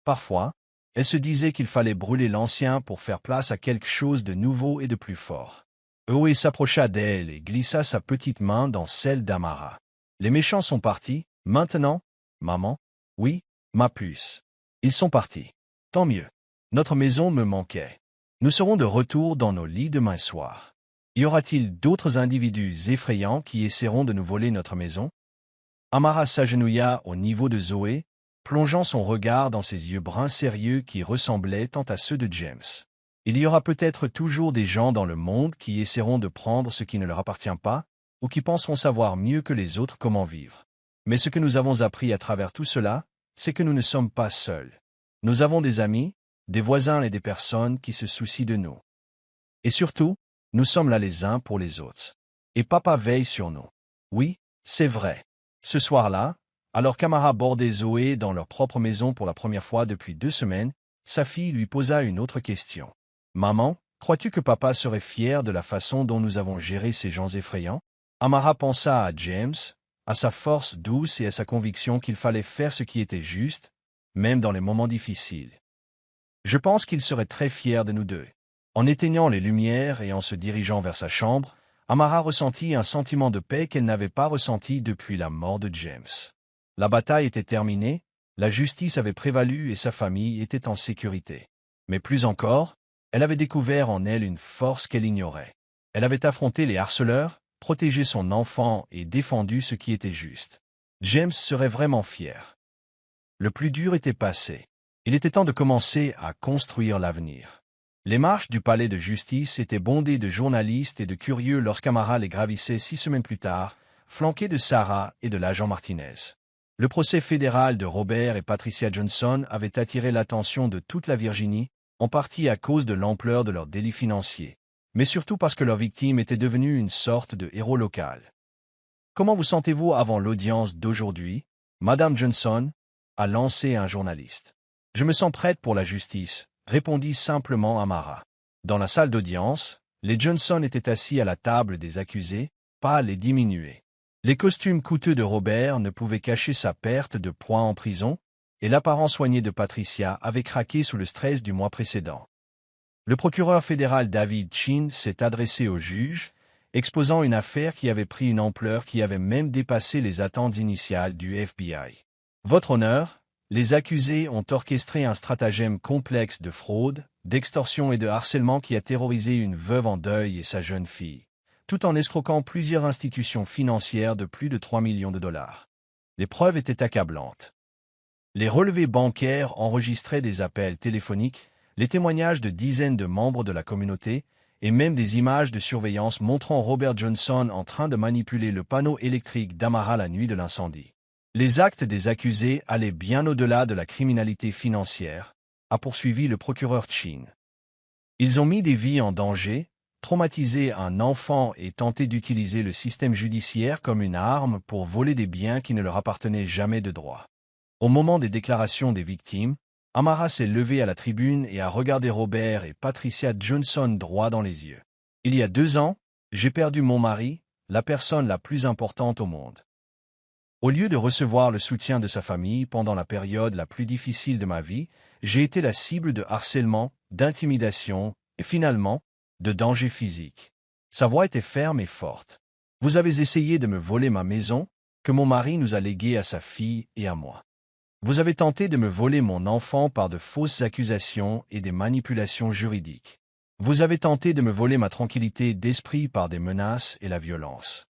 A: Parfois, elle se disait qu'il fallait brûler l'ancien pour faire place à quelque chose de nouveau et de plus fort. Oé s'approcha d'elle et glissa sa petite main dans celle d'Amara. Les méchants sont partis, maintenant, maman? Oui, ma puce. Ils sont partis. Tant mieux. Notre maison me manquait. Nous serons de retour dans nos lits demain soir. Y aura-t-il d'autres individus effrayants qui essaieront de nous voler notre maison? Amara s'agenouilla au niveau de Zoé, plongeant son regard dans ses yeux bruns sérieux qui ressemblaient tant à ceux de James. Il y aura peut-être toujours des gens dans le monde qui essaieront de prendre ce qui ne leur appartient pas, ou qui penseront savoir mieux que les autres comment vivre. Mais ce que nous avons appris à travers tout cela, c'est que nous ne sommes pas seuls. Nous avons des amis, des voisins et des personnes qui se soucient de nous. Et surtout, nous sommes là les uns pour les autres. Et papa veille sur nous. Oui, c'est vrai. Ce soir-là, alors qu'Amara bordait Zoé dans leur propre maison pour la première fois depuis 2 semaines, sa fille lui posa une autre question. « Maman, crois-tu que papa serait fier de la façon dont nous avons géré ces gens effrayants ?» Amara pensa à James, à sa force douce et à sa conviction qu'il fallait faire ce qui était juste, même dans les moments difficiles. « Je pense qu'il serait très fier de nous deux. » En éteignant les lumières et en se dirigeant vers sa chambre, Amara ressentit un sentiment de paix qu'elle n'avait pas ressenti depuis la mort de James. La bataille était terminée, la justice avait prévalu et sa famille était en sécurité. Mais plus encore, elle avait découvert en elle une force qu'elle ignorait. Elle avait affronté les harceleurs, protégé son enfant et défendu ce qui était juste. James serait vraiment fier. Le plus dur était passé. Il était temps de commencer à construire l'avenir. Les marches du palais de justice étaient bondées de journalistes et de curieux lorsqu'Amara les gravissait 6 semaines plus tard, flanquée de Sarah et de l'agent Martinez. Le procès fédéral de Robert et Patricia Johnson avait attiré l'attention de toute la Virginie, en partie à cause de l'ampleur de leurs délits financiers, mais surtout parce que leur victime était devenue une sorte de héros local. « Comment vous sentez-vous avant l'audience d'aujourd'hui, Madame Johnson ?» a lancé un journaliste. « Je me sens prête pour la justice », répondit simplement Amara. Dans la salle d'audience, les Johnson étaient assis à la table des accusés, pâles et diminués. Les costumes coûteux de Robert ne pouvaient cacher sa perte de poids en prison, et l'apparence soigné de Patricia avait craqué sous le stress du mois précédent. Le procureur fédéral David Chin s'est adressé au juge, exposant une affaire qui avait pris une ampleur qui avait même dépassé les attentes initiales du FBI. « Votre honneur, les accusés ont orchestré un stratagème complexe de fraude, d'extorsion et de harcèlement qui a terrorisé une veuve en deuil et sa jeune fille, tout en escroquant plusieurs institutions financières de plus de 3 millions de dollars. Les preuves étaient accablantes. Les relevés bancaires enregistraient des appels téléphoniques, les témoignages de dizaines de membres de la communauté, et même des images de surveillance montrant Robert Johnson en train de manipuler le panneau électrique d'Amara la nuit de l'incendie. Les actes des accusés allaient bien au-delà de la criminalité financière, a poursuivi le procureur Chin. Ils ont mis des vies en danger, traumatisé un enfant et tenté d'utiliser le système judiciaire comme une arme pour voler des biens qui ne leur appartenaient jamais de droit. Au moment des déclarations des victimes, Amara s'est levée à la tribune et a regardé Robert et Patricia Johnson droit dans les yeux. « Il y a 2 ans, j'ai perdu mon mari, la personne la plus importante au monde. Au lieu de recevoir le soutien de sa famille pendant la période la plus difficile de ma vie, j'ai été la cible de harcèlement, d'intimidation et finalement, de danger physique. » Sa voix était ferme et forte. « Vous avez essayé de me voler ma maison, que mon mari nous a léguée à sa fille et à moi. Vous avez tenté de me voler mon enfant par de fausses accusations et des manipulations juridiques. Vous avez tenté de me voler ma tranquillité d'esprit par des menaces et la violence. »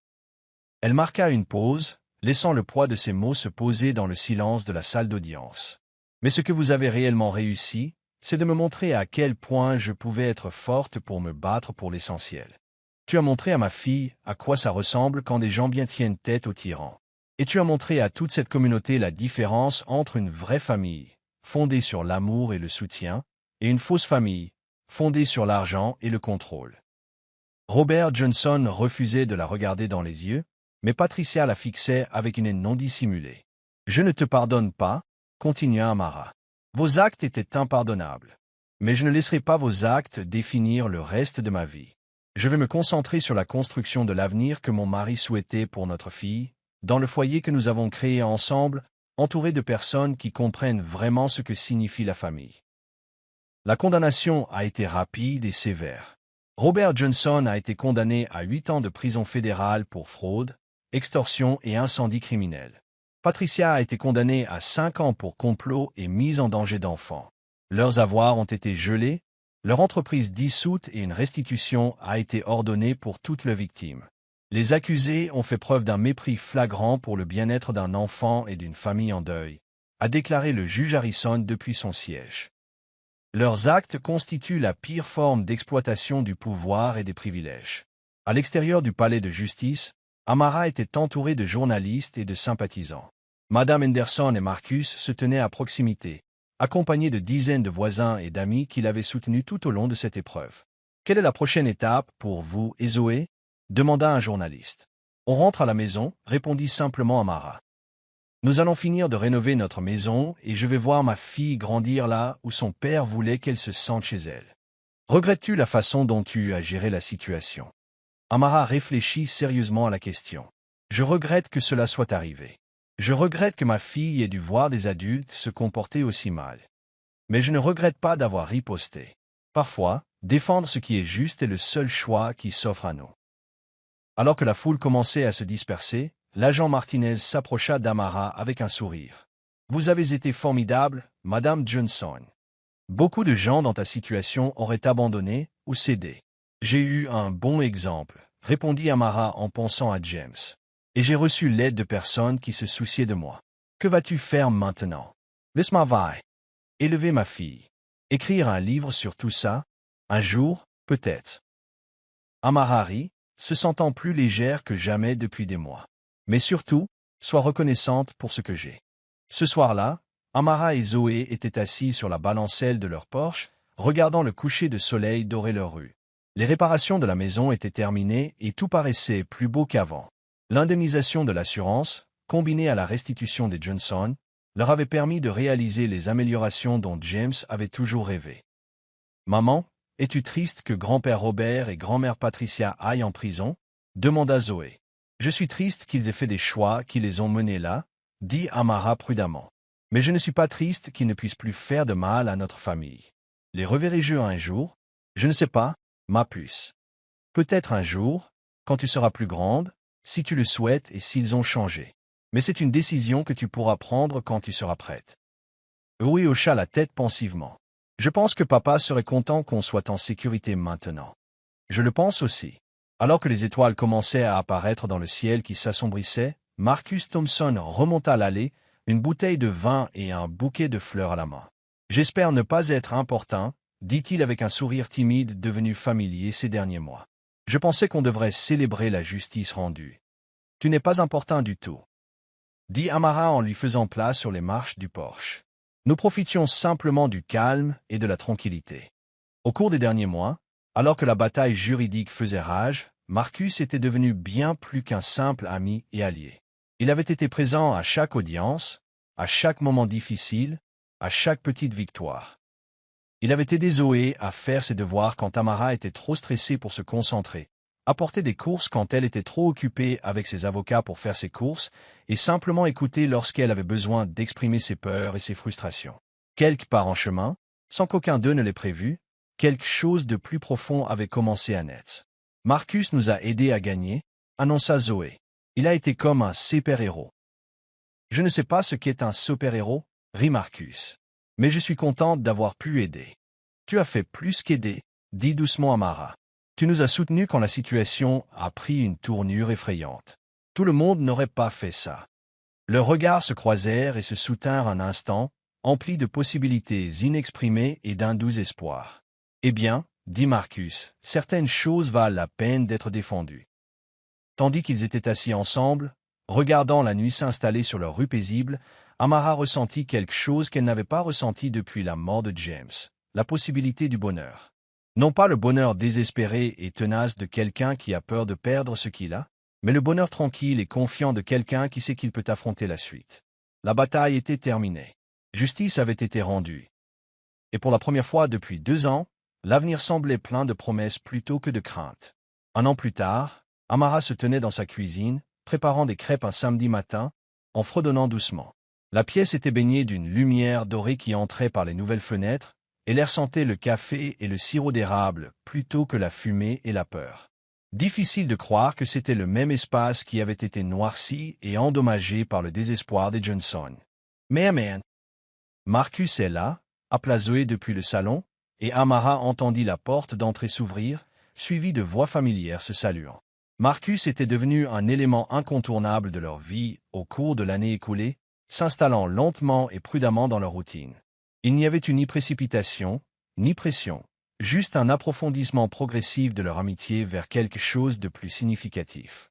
A: Elle marqua une pause, laissant le poids de ses mots se poser dans le silence de la salle d'audience. « Mais ce que vous avez réellement réussi, c'est de me montrer à quel point je pouvais être forte pour me battre pour l'essentiel. Tu as montré à ma fille à quoi ça ressemble quand des gens bien tiennent tête aux tyrans. Et tu as montré à toute cette communauté la différence entre une vraie famille, fondée sur l'amour et le soutien, et une fausse famille, fondée sur l'argent et le contrôle. Robert Johnson refusait de la regarder dans les yeux, mais Patricia la fixait avec une haine non dissimulée. « Je ne te pardonne pas, » continua Amara. « Vos actes étaient impardonnables. Mais je ne laisserai pas vos actes définir le reste de ma vie. Je vais me concentrer sur la construction de l'avenir que mon mari souhaitait pour notre fille, dans le foyer que nous avons créé ensemble, entouré de personnes qui comprennent vraiment ce que signifie la famille. » La condamnation a été rapide et sévère. Robert Johnson a été condamné à 8 ans de prison fédérale pour fraude, extorsion et incendie criminel. Patricia a été condamnée à 5 ans pour complot et mise en danger d'enfants. Leurs avoirs ont été gelés, leur entreprise dissoute et une restitution a été ordonnée pour toutes leurs victimes. Les accusés ont fait preuve d'un mépris flagrant pour le bien-être d'un enfant et d'une famille en deuil, a déclaré le juge Harrison depuis son siège. Leurs actes constituent la pire forme d'exploitation du pouvoir et des privilèges. À l'extérieur du palais de justice, Amara était entourée de journalistes et de sympathisants. Madame Henderson et Marcus se tenaient à proximité, accompagnés de dizaines de voisins et d'amis qui l'avaient soutenu tout au long de cette épreuve. « Quelle est la prochaine étape pour vous et Zoé ?» demanda un journaliste. « On rentre à la maison » répondit simplement Amara. « Nous allons finir de rénover notre maison et je vais voir ma fille grandir là où son père voulait qu'elle se sente chez elle. Regrettes-tu la façon dont tu as géré la situation ?» Amara réfléchit sérieusement à la question. « Je regrette que cela soit arrivé. Je regrette que ma fille ait dû voir des adultes se comporter aussi mal. Mais je ne regrette pas d'avoir riposté. Parfois, défendre ce qui est juste est le seul choix qui s'offre à nous. » Alors que la foule commençait à se disperser, l'agent Martinez s'approcha d'Amara avec un sourire. « Vous avez été formidable, Madame Johnson. Beaucoup de gens dans ta situation auraient abandonné ou cédé. J'ai eu un bon exemple, répondit Amara en pensant à James. Et j'ai reçu l'aide de personnes qui se souciaient de moi. Que vas-tu faire maintenant? Laisse-moi vailler. Élever ma fille. Écrire un livre sur tout ça? Un jour, peut-être. Amara rit, se sentant plus légère que jamais depuis des mois. Mais surtout, sois reconnaissante pour ce que j'ai. Ce soir-là, Amara et Zoé étaient assis sur la balancelle de leur Porsche, regardant le coucher de soleil dorer leur rue. Les réparations de la maison étaient terminées et tout paraissait plus beau qu'avant. L'indemnisation de l'assurance, combinée à la restitution des Johnson, leur avait permis de réaliser les améliorations dont James avait toujours rêvé. « Maman, es-tu triste que grand-père Robert et grand-mère Patricia aillent en prison ?» demanda Zoé. « Je suis triste qu'ils aient fait des choix qui les ont menés là, » dit Amara prudemment. « Mais je ne suis pas triste qu'ils ne puissent plus faire de mal à notre famille. Les reverrai-je un jour? Je ne sais pas, ma puce. Peut-être un jour, quand tu seras plus grande, si tu le souhaites et s'ils ont changé. Mais c'est une décision que tu pourras prendre quand tu seras prête. » Zoé hocha la tête pensivement. « Je pense que papa serait content qu'on soit en sécurité maintenant. » « Je le pense aussi. » Alors que les étoiles commençaient à apparaître dans le ciel qui s'assombrissait, Marcus Thompson remonta l'allée, une bouteille de vin et un bouquet de fleurs à la main. « J'espère ne pas être importun, » dit-il avec un sourire timide devenu familier ces derniers mois. « Je pensais qu'on devrait célébrer la justice rendue. »« Tu n'es pas importun du tout, » dit Amara en lui faisant place sur les marches du Porsche. « Nous profitions simplement du calme et de la tranquillité. » Au cours des derniers mois, alors que la bataille juridique faisait rage, Marcus était devenu bien plus qu'un simple ami et allié. Il avait été présent à chaque audience, à chaque moment difficile, à chaque petite victoire. Il avait aidé Zoé à faire ses devoirs quand Amara était trop stressée pour se concentrer, apporter des courses quand elle était trop occupée avec ses avocats pour faire ses courses, et simplement écouter lorsqu'elle avait besoin d'exprimer ses peurs et ses frustrations. Quelque part en chemin, sans qu'aucun d'eux ne l'ait prévu, quelque chose de plus profond avait commencé à naître. « Marcus nous a aidés à gagner » annonça Zoé. « Il a été comme un super-héros. »« Je ne sais pas ce qu'est un super-héros, » rit Marcus. « Mais je suis contente d'avoir pu aider. »« Tu as fait plus qu'aider, » dit doucement Amara. « Tu nous as soutenus quand la situation a pris une tournure effrayante. Tout le monde n'aurait pas fait ça. » Leurs regards se croisèrent et se soutinrent un instant, emplis de possibilités inexprimées et d'un doux espoir. « Eh bien, » dit Marcus, « certaines choses valent la peine d'être défendues. » Tandis qu'ils étaient assis ensemble, regardant la nuit s'installer sur leur rue paisible, Amara ressentit quelque chose qu'elle n'avait pas ressenti depuis la mort de James, la possibilité du bonheur. Non pas le bonheur désespéré et tenace de quelqu'un qui a peur de perdre ce qu'il a, mais le bonheur tranquille et confiant de quelqu'un qui sait qu'il peut affronter la suite. La bataille était terminée. Justice avait été rendue. Et pour la première fois depuis 2 ans, l'avenir semblait plein de promesses plutôt que de craintes. 1 an plus tard, Amara se tenait dans sa cuisine, préparant des crêpes un samedi matin, en fredonnant doucement. La pièce était baignée d'une lumière dorée qui entrait par les nouvelles fenêtres, et l'air sentait le café et le sirop d'érable plutôt que la fumée et la peur. Difficile de croire que c'était le même espace qui avait été noirci et endommagé par le désespoir des Johnson. Mais amen. Marcus est là, appela Zoé depuis le salon, et Amara entendit la porte d'entrée s'ouvrir, suivie de voix familières se saluant. Marcus était devenu un élément incontournable de leur vie au cours de l'année écoulée, s'installant lentement et prudemment dans leur routine. Il n'y avait eu ni précipitation, ni pression, juste un approfondissement progressif de leur amitié vers quelque chose de plus significatif.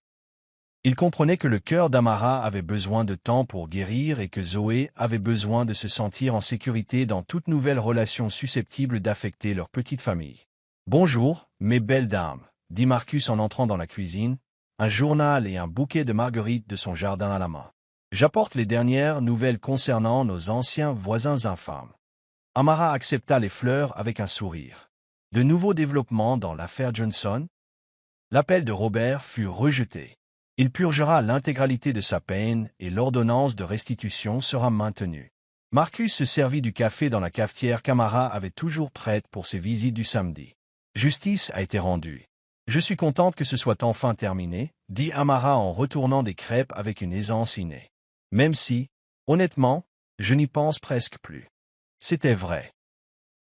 A: Il comprenait que le cœur d'Amara avait besoin de temps pour guérir et que Zoé avait besoin de se sentir en sécurité dans toute nouvelle relation susceptible d'affecter leur petite famille. « Bonjour, mes belles dames », dit Marcus en entrant dans la cuisine, un journal et un bouquet de marguerites de son jardin à la main. « J'apporte les dernières nouvelles concernant nos anciens voisins infâmes. » Amara accepta les fleurs avec un sourire. De nouveaux développements dans l'affaire Johnson? L'appel de Robert fut rejeté. Il purgera l'intégralité de sa peine et l'ordonnance de restitution sera maintenue. Marcus se servit du café dans la cafetière qu'Amara avait toujours prête pour ses visites du samedi. Justice a été rendue. Je suis contente que ce soit enfin terminé, dit Amara en retournant des crêpes avec une aisance innée. Même si, honnêtement, je n'y pense presque plus. C'était vrai.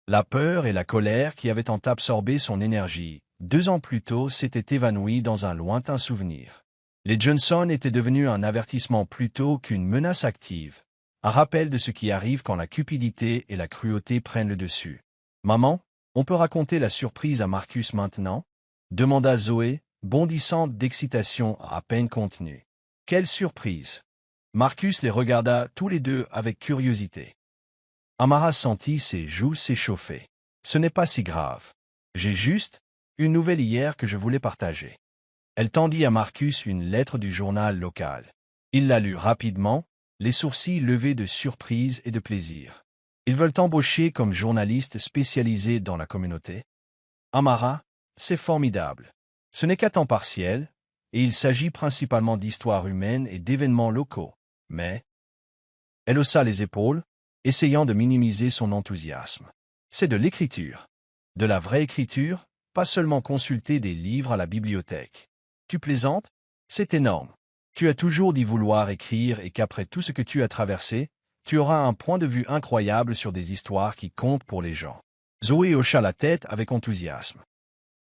A: La peur et la colère qui avaient tant absorbé son énergie, 2 ans plus tôt, s'étaient évanouies dans un lointain souvenir. Les Johnson étaient devenus un avertissement plutôt qu'une menace active, un rappel de ce qui arrive quand la cupidité et la cruauté prennent le dessus. « Maman, on peut raconter la surprise à Marcus maintenant ?» demanda Zoé, bondissant d'excitation à peine contenue. « Quelle surprise !» Marcus les regarda tous les deux avec curiosité. Amara sentit ses joues s'échauffer. « Ce n'est pas si grave. J'ai juste une nouvelle hier que je voulais partager. » Elle tendit à Marcus une lettre du journal local. Il la lut rapidement, les sourcils levés de surprise et de plaisir. « Ils veulent t'embaucher comme journaliste spécialisé dans la communauté. » Amara, c'est formidable. Ce n'est qu'à temps partiel, et il s'agit principalement d'histoires humaines et d'événements locaux. Mais... Elle haussa les épaules, essayant de minimiser son enthousiasme. C'est de l'écriture. De la vraie écriture, pas seulement consulter des livres à la bibliothèque. Tu plaisantes? C'est énorme. Tu as toujours dit vouloir écrire et qu'après tout ce que tu as traversé, tu auras un point de vue incroyable sur des histoires qui comptent pour les gens. Zoé hocha la tête avec enthousiasme.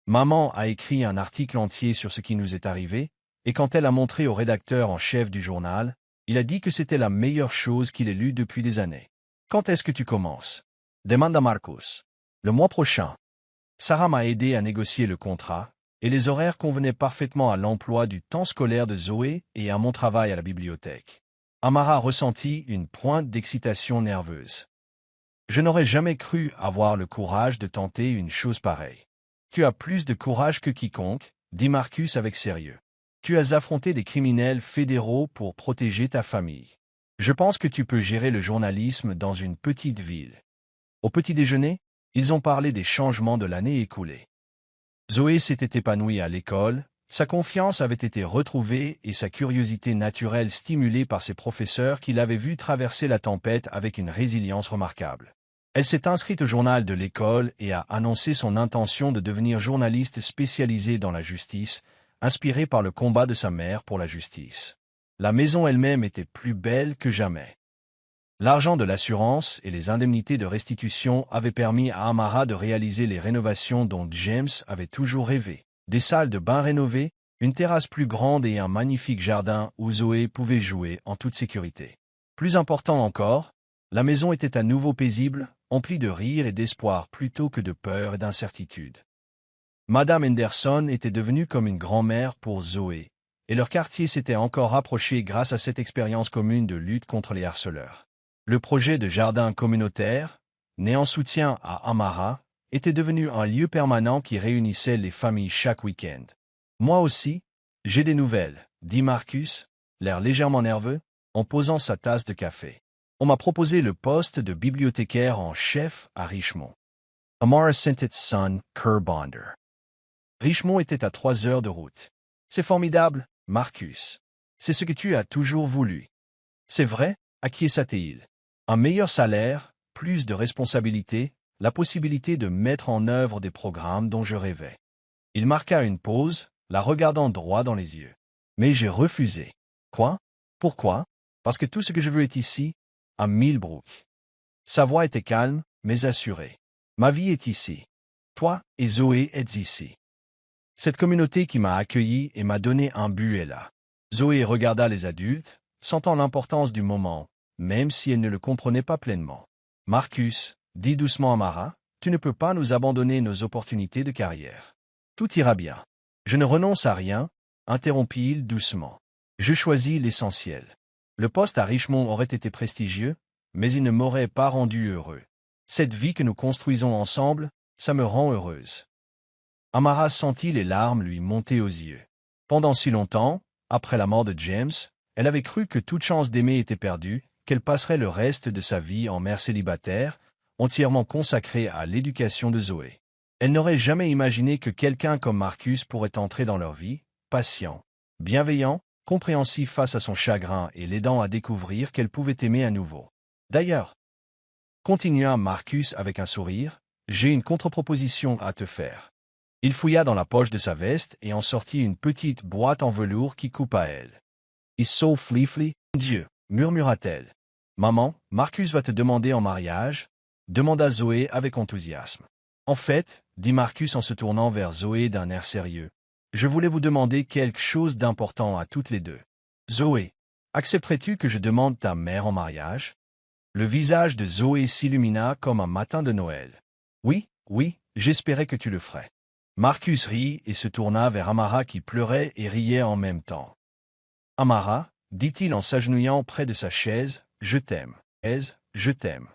A: Maman a écrit un article entier sur ce qui nous est arrivé, et quand elle a montré au rédacteur en chef du journal, il a dit que c'était la meilleure chose qu'il ait lue depuis des années. Quand est-ce que tu commences? Demanda Marcos. Le mois prochain. Sarah m'a aidé à négocier le contrat, et les horaires convenaient parfaitement à l'emploi du temps scolaire de Zoé et à mon travail à la bibliothèque. Amara ressentit une pointe d'excitation nerveuse. Je n'aurais jamais cru avoir le courage de tenter une chose pareille. Tu as plus de courage que quiconque, dit Marcus avec sérieux. Tu as affronté des criminels fédéraux pour protéger ta famille. Je pense que tu peux gérer le journalisme dans une petite ville. Au petit déjeuner, ils ont parlé des changements de l'année écoulée. Zoé s'était épanouie à l'école, sa confiance avait été retrouvée et sa curiosité naturelle stimulée par ses professeurs qui l'avaient vue traverser la tempête avec une résilience remarquable. Elle s'est inscrite au journal de l'école et a annoncé son intention de devenir journaliste spécialisée dans la justice, inspirée par le combat de sa mère pour la justice. La maison elle-même était plus belle que jamais. L'argent de l'assurance et les indemnités de restitution avaient permis à Amara de réaliser les rénovations dont James avait toujours rêvé. Des salles de bain rénovées, une terrasse plus grande et un magnifique jardin où Zoé pouvait jouer en toute sécurité. Plus important encore, la maison était à nouveau paisible, emplie de rire et d'espoir plutôt que de peur et d'incertitude. Madame Henderson était devenue comme une grand-mère pour Zoé, et leur quartier s'était encore rapproché grâce à cette expérience commune de lutte contre les harceleurs. Le projet de jardin communautaire, né en soutien à Amara, était devenu un lieu permanent qui réunissait les familles chaque week-end. Moi aussi, j'ai des nouvelles, dit Marcus, l'air légèrement nerveux, en posant sa tasse de café. On m'a proposé le poste de bibliothécaire en chef à Richmond. Amara sent its son, Kerr Bonder. Richmond était à 3 heures de route. C'est formidable, Marcus. C'est ce que tu as toujours voulu. C'est vrai, acquiesça-t-il. Un meilleur salaire, plus de responsabilités, la possibilité de mettre en œuvre des programmes dont je rêvais. Il marqua une pause, la regardant droit dans les yeux. Mais j'ai refusé. Quoi? Pourquoi? Parce que tout ce que je veux est ici, à Millbrook. Sa voix était calme, mais assurée. Ma vie est ici. Toi et Zoé êtes ici. Cette communauté qui m'a accueilli et m'a donné un but est là. Zoé regarda les adultes, sentant l'importance du moment, même si elle ne le comprenait pas pleinement. Marcus, dit doucement Amara, tu ne peux pas nous abandonner nos opportunités de carrière. Tout ira bien. Je ne renonce à rien, interrompit-il doucement. Je choisis l'essentiel. Le poste à Richmond aurait été prestigieux, mais il ne m'aurait pas rendu heureux. Cette vie que nous construisons ensemble, ça me rend heureuse. Amara sentit les larmes lui monter aux yeux. Pendant si longtemps, après la mort de James, elle avait cru que toute chance d'aimer était perdue, qu'elle passerait le reste de sa vie en mère célibataire, entièrement consacrée à l'éducation de Zoé. Elle n'aurait jamais imaginé que quelqu'un comme Marcus pourrait entrer dans leur vie, patient, bienveillant, compréhensif face à son chagrin et l'aidant à découvrir qu'elle pouvait aimer à nouveau. D'ailleurs, continua Marcus avec un sourire, j'ai une contre-proposition à te faire. Il fouilla dans la poche de sa veste et en sortit une petite boîte en velours qui coupa à elle. Is so fleefly, Dieu, murmura-t-elle. Maman, Marcus va te demander en mariage, demanda Zoé avec enthousiasme. En fait, dit Marcus en se tournant vers Zoé d'un air sérieux, je voulais vous demander quelque chose d'important à toutes les deux. Zoé, accepterais-tu que je demande ta mère en mariage? Le visage de Zoé s'illumina comme un matin de Noël. Oui, oui, j'espérais que tu le ferais. Marcus rit et se tourna vers Amara qui pleurait et riait en même temps. Amara, dit-il en s'agenouillant près de sa chaise, je t'aime. Je t'aime.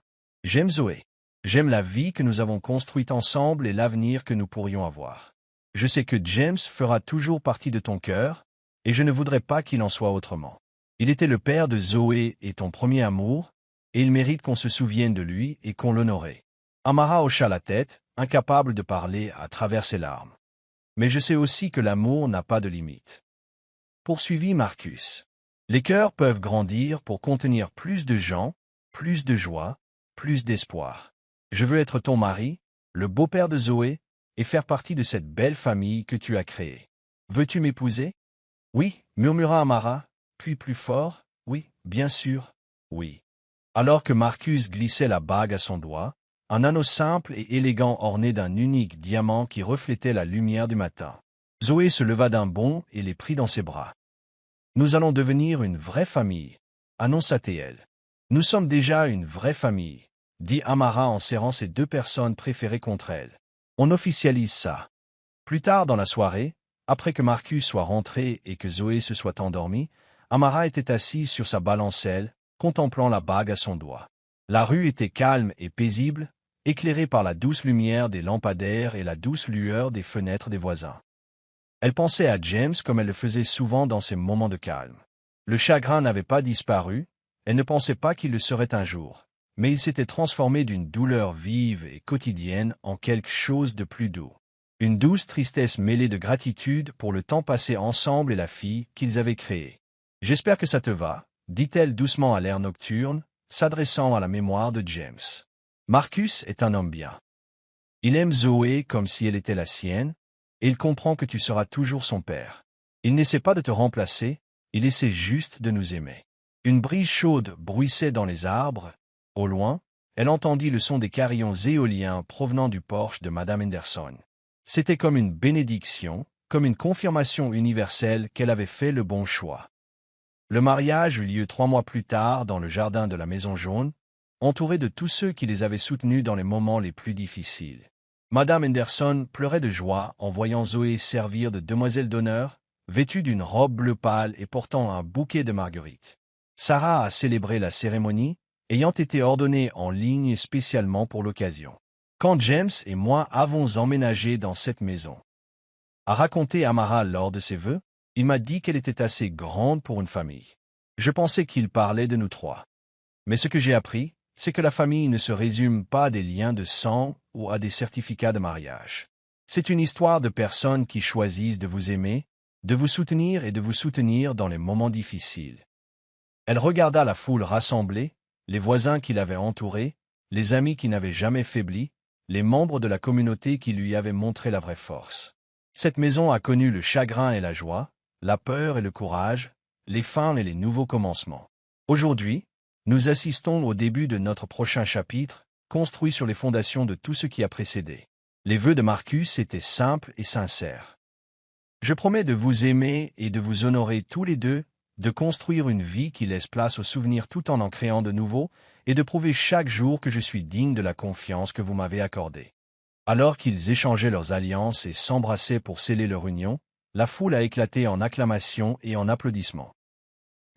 A: J'aime Zoé. J'aime la vie que nous avons construite ensemble et l'avenir que nous pourrions avoir. Je sais que James fera toujours partie de ton cœur, et je ne voudrais pas qu'il en soit autrement. Il était le père de Zoé et ton premier amour, et il mérite qu'on se souvienne de lui et qu'on l'honorait. Amara hocha la tête, incapable de parler à travers ses larmes. Mais je sais aussi que l'amour n'a pas de limite. Poursuivit Marcus. Les cœurs peuvent grandir pour contenir plus de gens, plus de joie, plus d'espoir. Je veux être ton mari, le beau-père de Zoé, et faire partie de cette belle famille que tu as créée. Veux-tu m'épouser? Oui, murmura Amara, puis plus fort, oui, bien sûr, oui. Alors que Marcus glissait la bague à son doigt, un anneau simple et élégant orné d'un unique diamant qui reflétait la lumière du matin. Zoé se leva d'un bond et les prit dans ses bras. Nous allons devenir une vraie famille, annonça-t-elle. Nous sommes déjà une vraie famille, dit Amara en serrant ses deux personnes préférées contre elle. On officialise ça. Plus tard dans la soirée, après que Marcus soit rentré et que Zoé se soit endormie, Amara était assise sur sa balancelle, contemplant la bague à son doigt. La rue était calme et paisible, éclairée par la douce lumière des lampadaires et la douce lueur des fenêtres des voisins. Elle pensait à James comme elle le faisait souvent dans ces moments de calme. Le chagrin n'avait pas disparu, elle ne pensait pas qu'il le serait un jour, mais il s'était transformé d'une douleur vive et quotidienne en quelque chose de plus doux. Une douce tristesse mêlée de gratitude pour le temps passé ensemble et la fille qu'ils avaient créée. « J'espère que ça te va », dit-elle doucement à l'air nocturne, s'adressant à la mémoire de James. Marcus est un homme bien. Il aime Zoé comme si elle était la sienne, et il comprend que tu seras toujours son père. Il n'essaie pas de te remplacer, il essaie juste de nous aimer. Une brise chaude bruissait dans les arbres. Au loin, elle entendit le son des carillons éoliens provenant du porche de Madame Henderson. C'était comme une bénédiction, comme une confirmation universelle qu'elle avait fait le bon choix. Le mariage eut lieu 3 mois plus tard dans le jardin de la Maison Jaune, entouré de tous ceux qui les avaient soutenus dans les moments les plus difficiles. Madame Henderson pleurait de joie en voyant Zoé servir de demoiselle d'honneur, vêtue d'une robe bleu pâle et portant un bouquet de marguerites. Sarah a célébré la cérémonie, ayant été ordonnée en ligne spécialement pour l'occasion. quand James et moi avons emménagé dans cette maison. A raconté Amara lors de ses vœux, il m'a dit qu'elle était assez grande pour une famille. Je pensais qu'il parlait de nous trois. Mais ce que j'ai appris, c'est que la famille ne se résume pas à des liens de sang ou à des certificats de mariage. C'est une histoire de personnes qui choisissent de vous aimer, de vous soutenir et de vous soutenir dans les moments difficiles. Elle regarda la foule rassemblée, les voisins qui l'avaient entourée, les amis qui n'avaient jamais faibli, les membres de la communauté qui lui avaient montré la vraie force. Cette maison a connu le chagrin et la joie, la peur et le courage, les fins et les nouveaux commencements. Aujourd'hui, nous assistons au début de notre prochain chapitre, construit sur les fondations de tout ce qui a précédé. Les vœux de Marcus étaient simples et sincères. Je promets de vous aimer et de vous honorer tous les deux, de construire une vie qui laisse place aux souvenirs tout en créant de nouveaux, et de prouver chaque jour que je suis digne de la confiance que vous m'avez accordée. Alors qu'ils échangeaient leurs alliances et s'embrassaient pour sceller leur union, la foule a éclaté en acclamations et en applaudissements.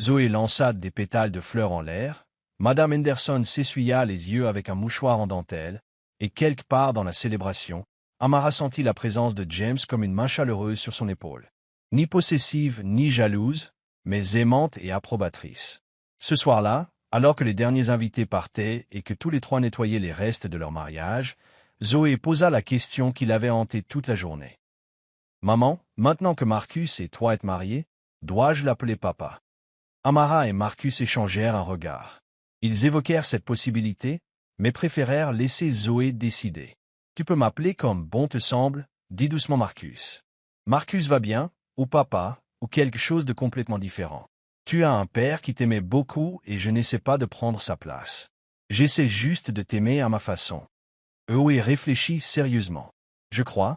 A: Zoé lança des pétales de fleurs en l'air, Madame Henderson s'essuya les yeux avec un mouchoir en dentelle, et quelque part dans la célébration, Amara sentit la présence de James comme une main chaleureuse sur son épaule. Ni possessive ni jalouse, mais aimante et approbatrice. Ce soir-là, alors que les derniers invités partaient et que tous les trois nettoyaient les restes de leur mariage, Zoé posa la question qui l'avait hantée toute la journée. « Maman, maintenant que Marcus et toi êtes mariés, dois-je l'appeler papa ?» Amara et Marcus échangèrent un regard. Ils évoquèrent cette possibilité, mais préférèrent laisser Zoé décider. « Tu peux m'appeler comme bon te semble, dit doucement Marcus. Marcus va bien, ou papa, ou quelque chose de complètement différent. Tu as un père qui t'aimait beaucoup et je n'essaie pas de prendre sa place. J'essaie juste de t'aimer à ma façon. » Zoé réfléchit sérieusement. Je crois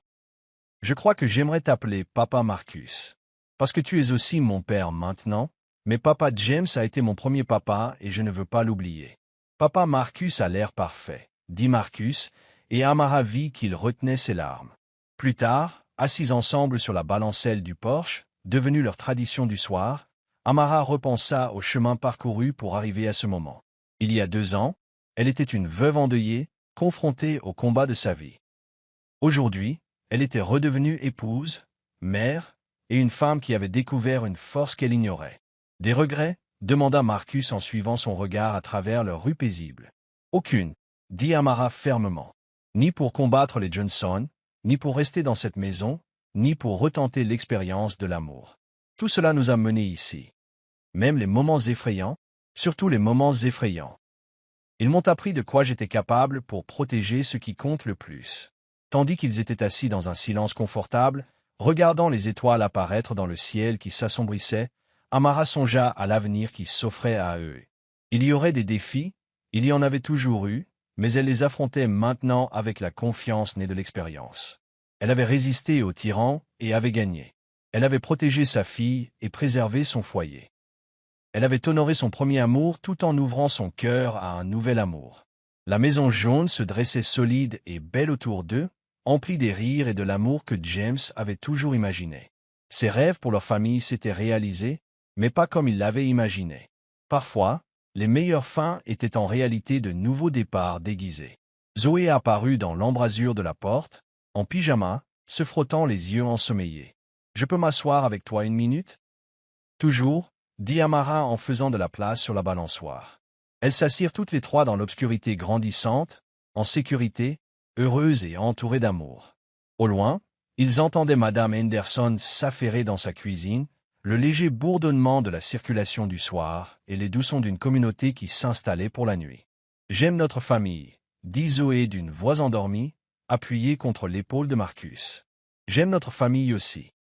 A: que j'aimerais t'appeler Papa Marcus. Parce que tu es aussi mon père maintenant, mais Papa James a été mon premier papa et je ne veux pas l'oublier. Papa Marcus a l'air parfait, dit Marcus, et Amara vit qu'il retenait ses larmes. Plus tard, assis ensemble sur la balancelle du porche, devenue leur tradition du soir, Amara repensa au chemin parcouru pour arriver à ce moment. Il y a 2 ans, elle était une veuve endeuillée, confrontée au combat de sa vie. Aujourd'hui, elle était redevenue épouse, mère, et une femme qui avait découvert une force qu'elle ignorait. Des regrets? Demanda Marcus en suivant son regard à travers leur rue paisible. Aucune, dit Amara fermement. Ni pour combattre les Johnson, ni pour rester dans cette maison, ni pour retenter l'expérience de l'amour. Tout cela nous a menés ici. Même les moments effrayants, surtout les moments effrayants. Ils m'ont appris de quoi j'étais capable pour protéger ce qui compte le plus. Tandis qu'ils étaient assis dans un silence confortable, regardant les étoiles apparaître dans le ciel qui s'assombrissait, Amara songea à l'avenir qui s'offrait à eux. Il y aurait des défis, il y en avait toujours eu, mais elle les affrontait maintenant avec la confiance née de l'expérience. Elle avait résisté aux tyrans et avait gagné. Elle avait protégé sa fille et préservé son foyer. Elle avait honoré son premier amour tout en ouvrant son cœur à un nouvel amour. La maison jaune se dressait solide et belle autour d'eux, emplie des rires et de l'amour que James avait toujours imaginé. Ses rêves pour leur famille s'étaient réalisés, mais pas comme il l'avait imaginé. Parfois, les meilleures fins étaient en réalité de nouveaux départs déguisés. Zoé apparut dans l'embrasure de la porte, en pyjama, se frottant les yeux ensommeillés. « Je peux m'asseoir avec toi 1 minute ?» « Toujours, » dit Amara en faisant de la place sur la balançoire. Elles s'assirent toutes les trois dans l'obscurité grandissante, en sécurité, heureuses et entourées d'amour. Au loin, ils entendaient Madame Henderson s'affairer dans sa cuisine, le léger bourdonnement de la circulation du soir et les doux sons d'une communauté qui s'installait pour la nuit. « J'aime notre famille, » dit Zoé d'une voix endormie, appuyée contre l'épaule de Marcus. « J'aime notre famille aussi, »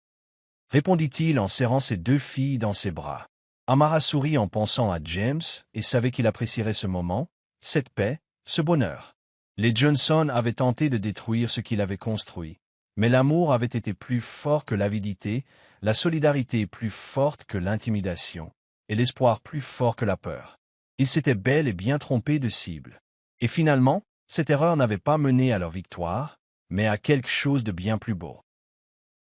A: répondit-il en serrant ses 2 filles dans ses bras. Amara sourit en pensant à James et savait qu'il apprécierait ce moment, cette paix, ce bonheur. Les Johnson avaient tenté de détruire ce qu'il avait construit, mais l'amour avait été plus fort que l'avidité, la solidarité plus forte que l'intimidation, et l'espoir plus fort que la peur. Ils s'étaient bel et bien trompés de cible. Et finalement, cette erreur n'avait pas mené à leur victoire, mais à quelque chose de bien plus beau.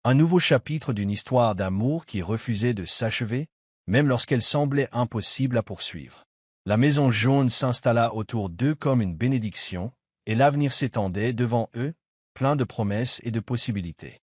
A: Un nouveau chapitre d'une histoire d'amour qui refusait de s'achever, même lorsqu'elle semblait impossible à poursuivre. La maison jaune s'installa autour d'eux comme une bénédiction, et l'avenir s'étendait devant eux, plein de promesses et de possibilités.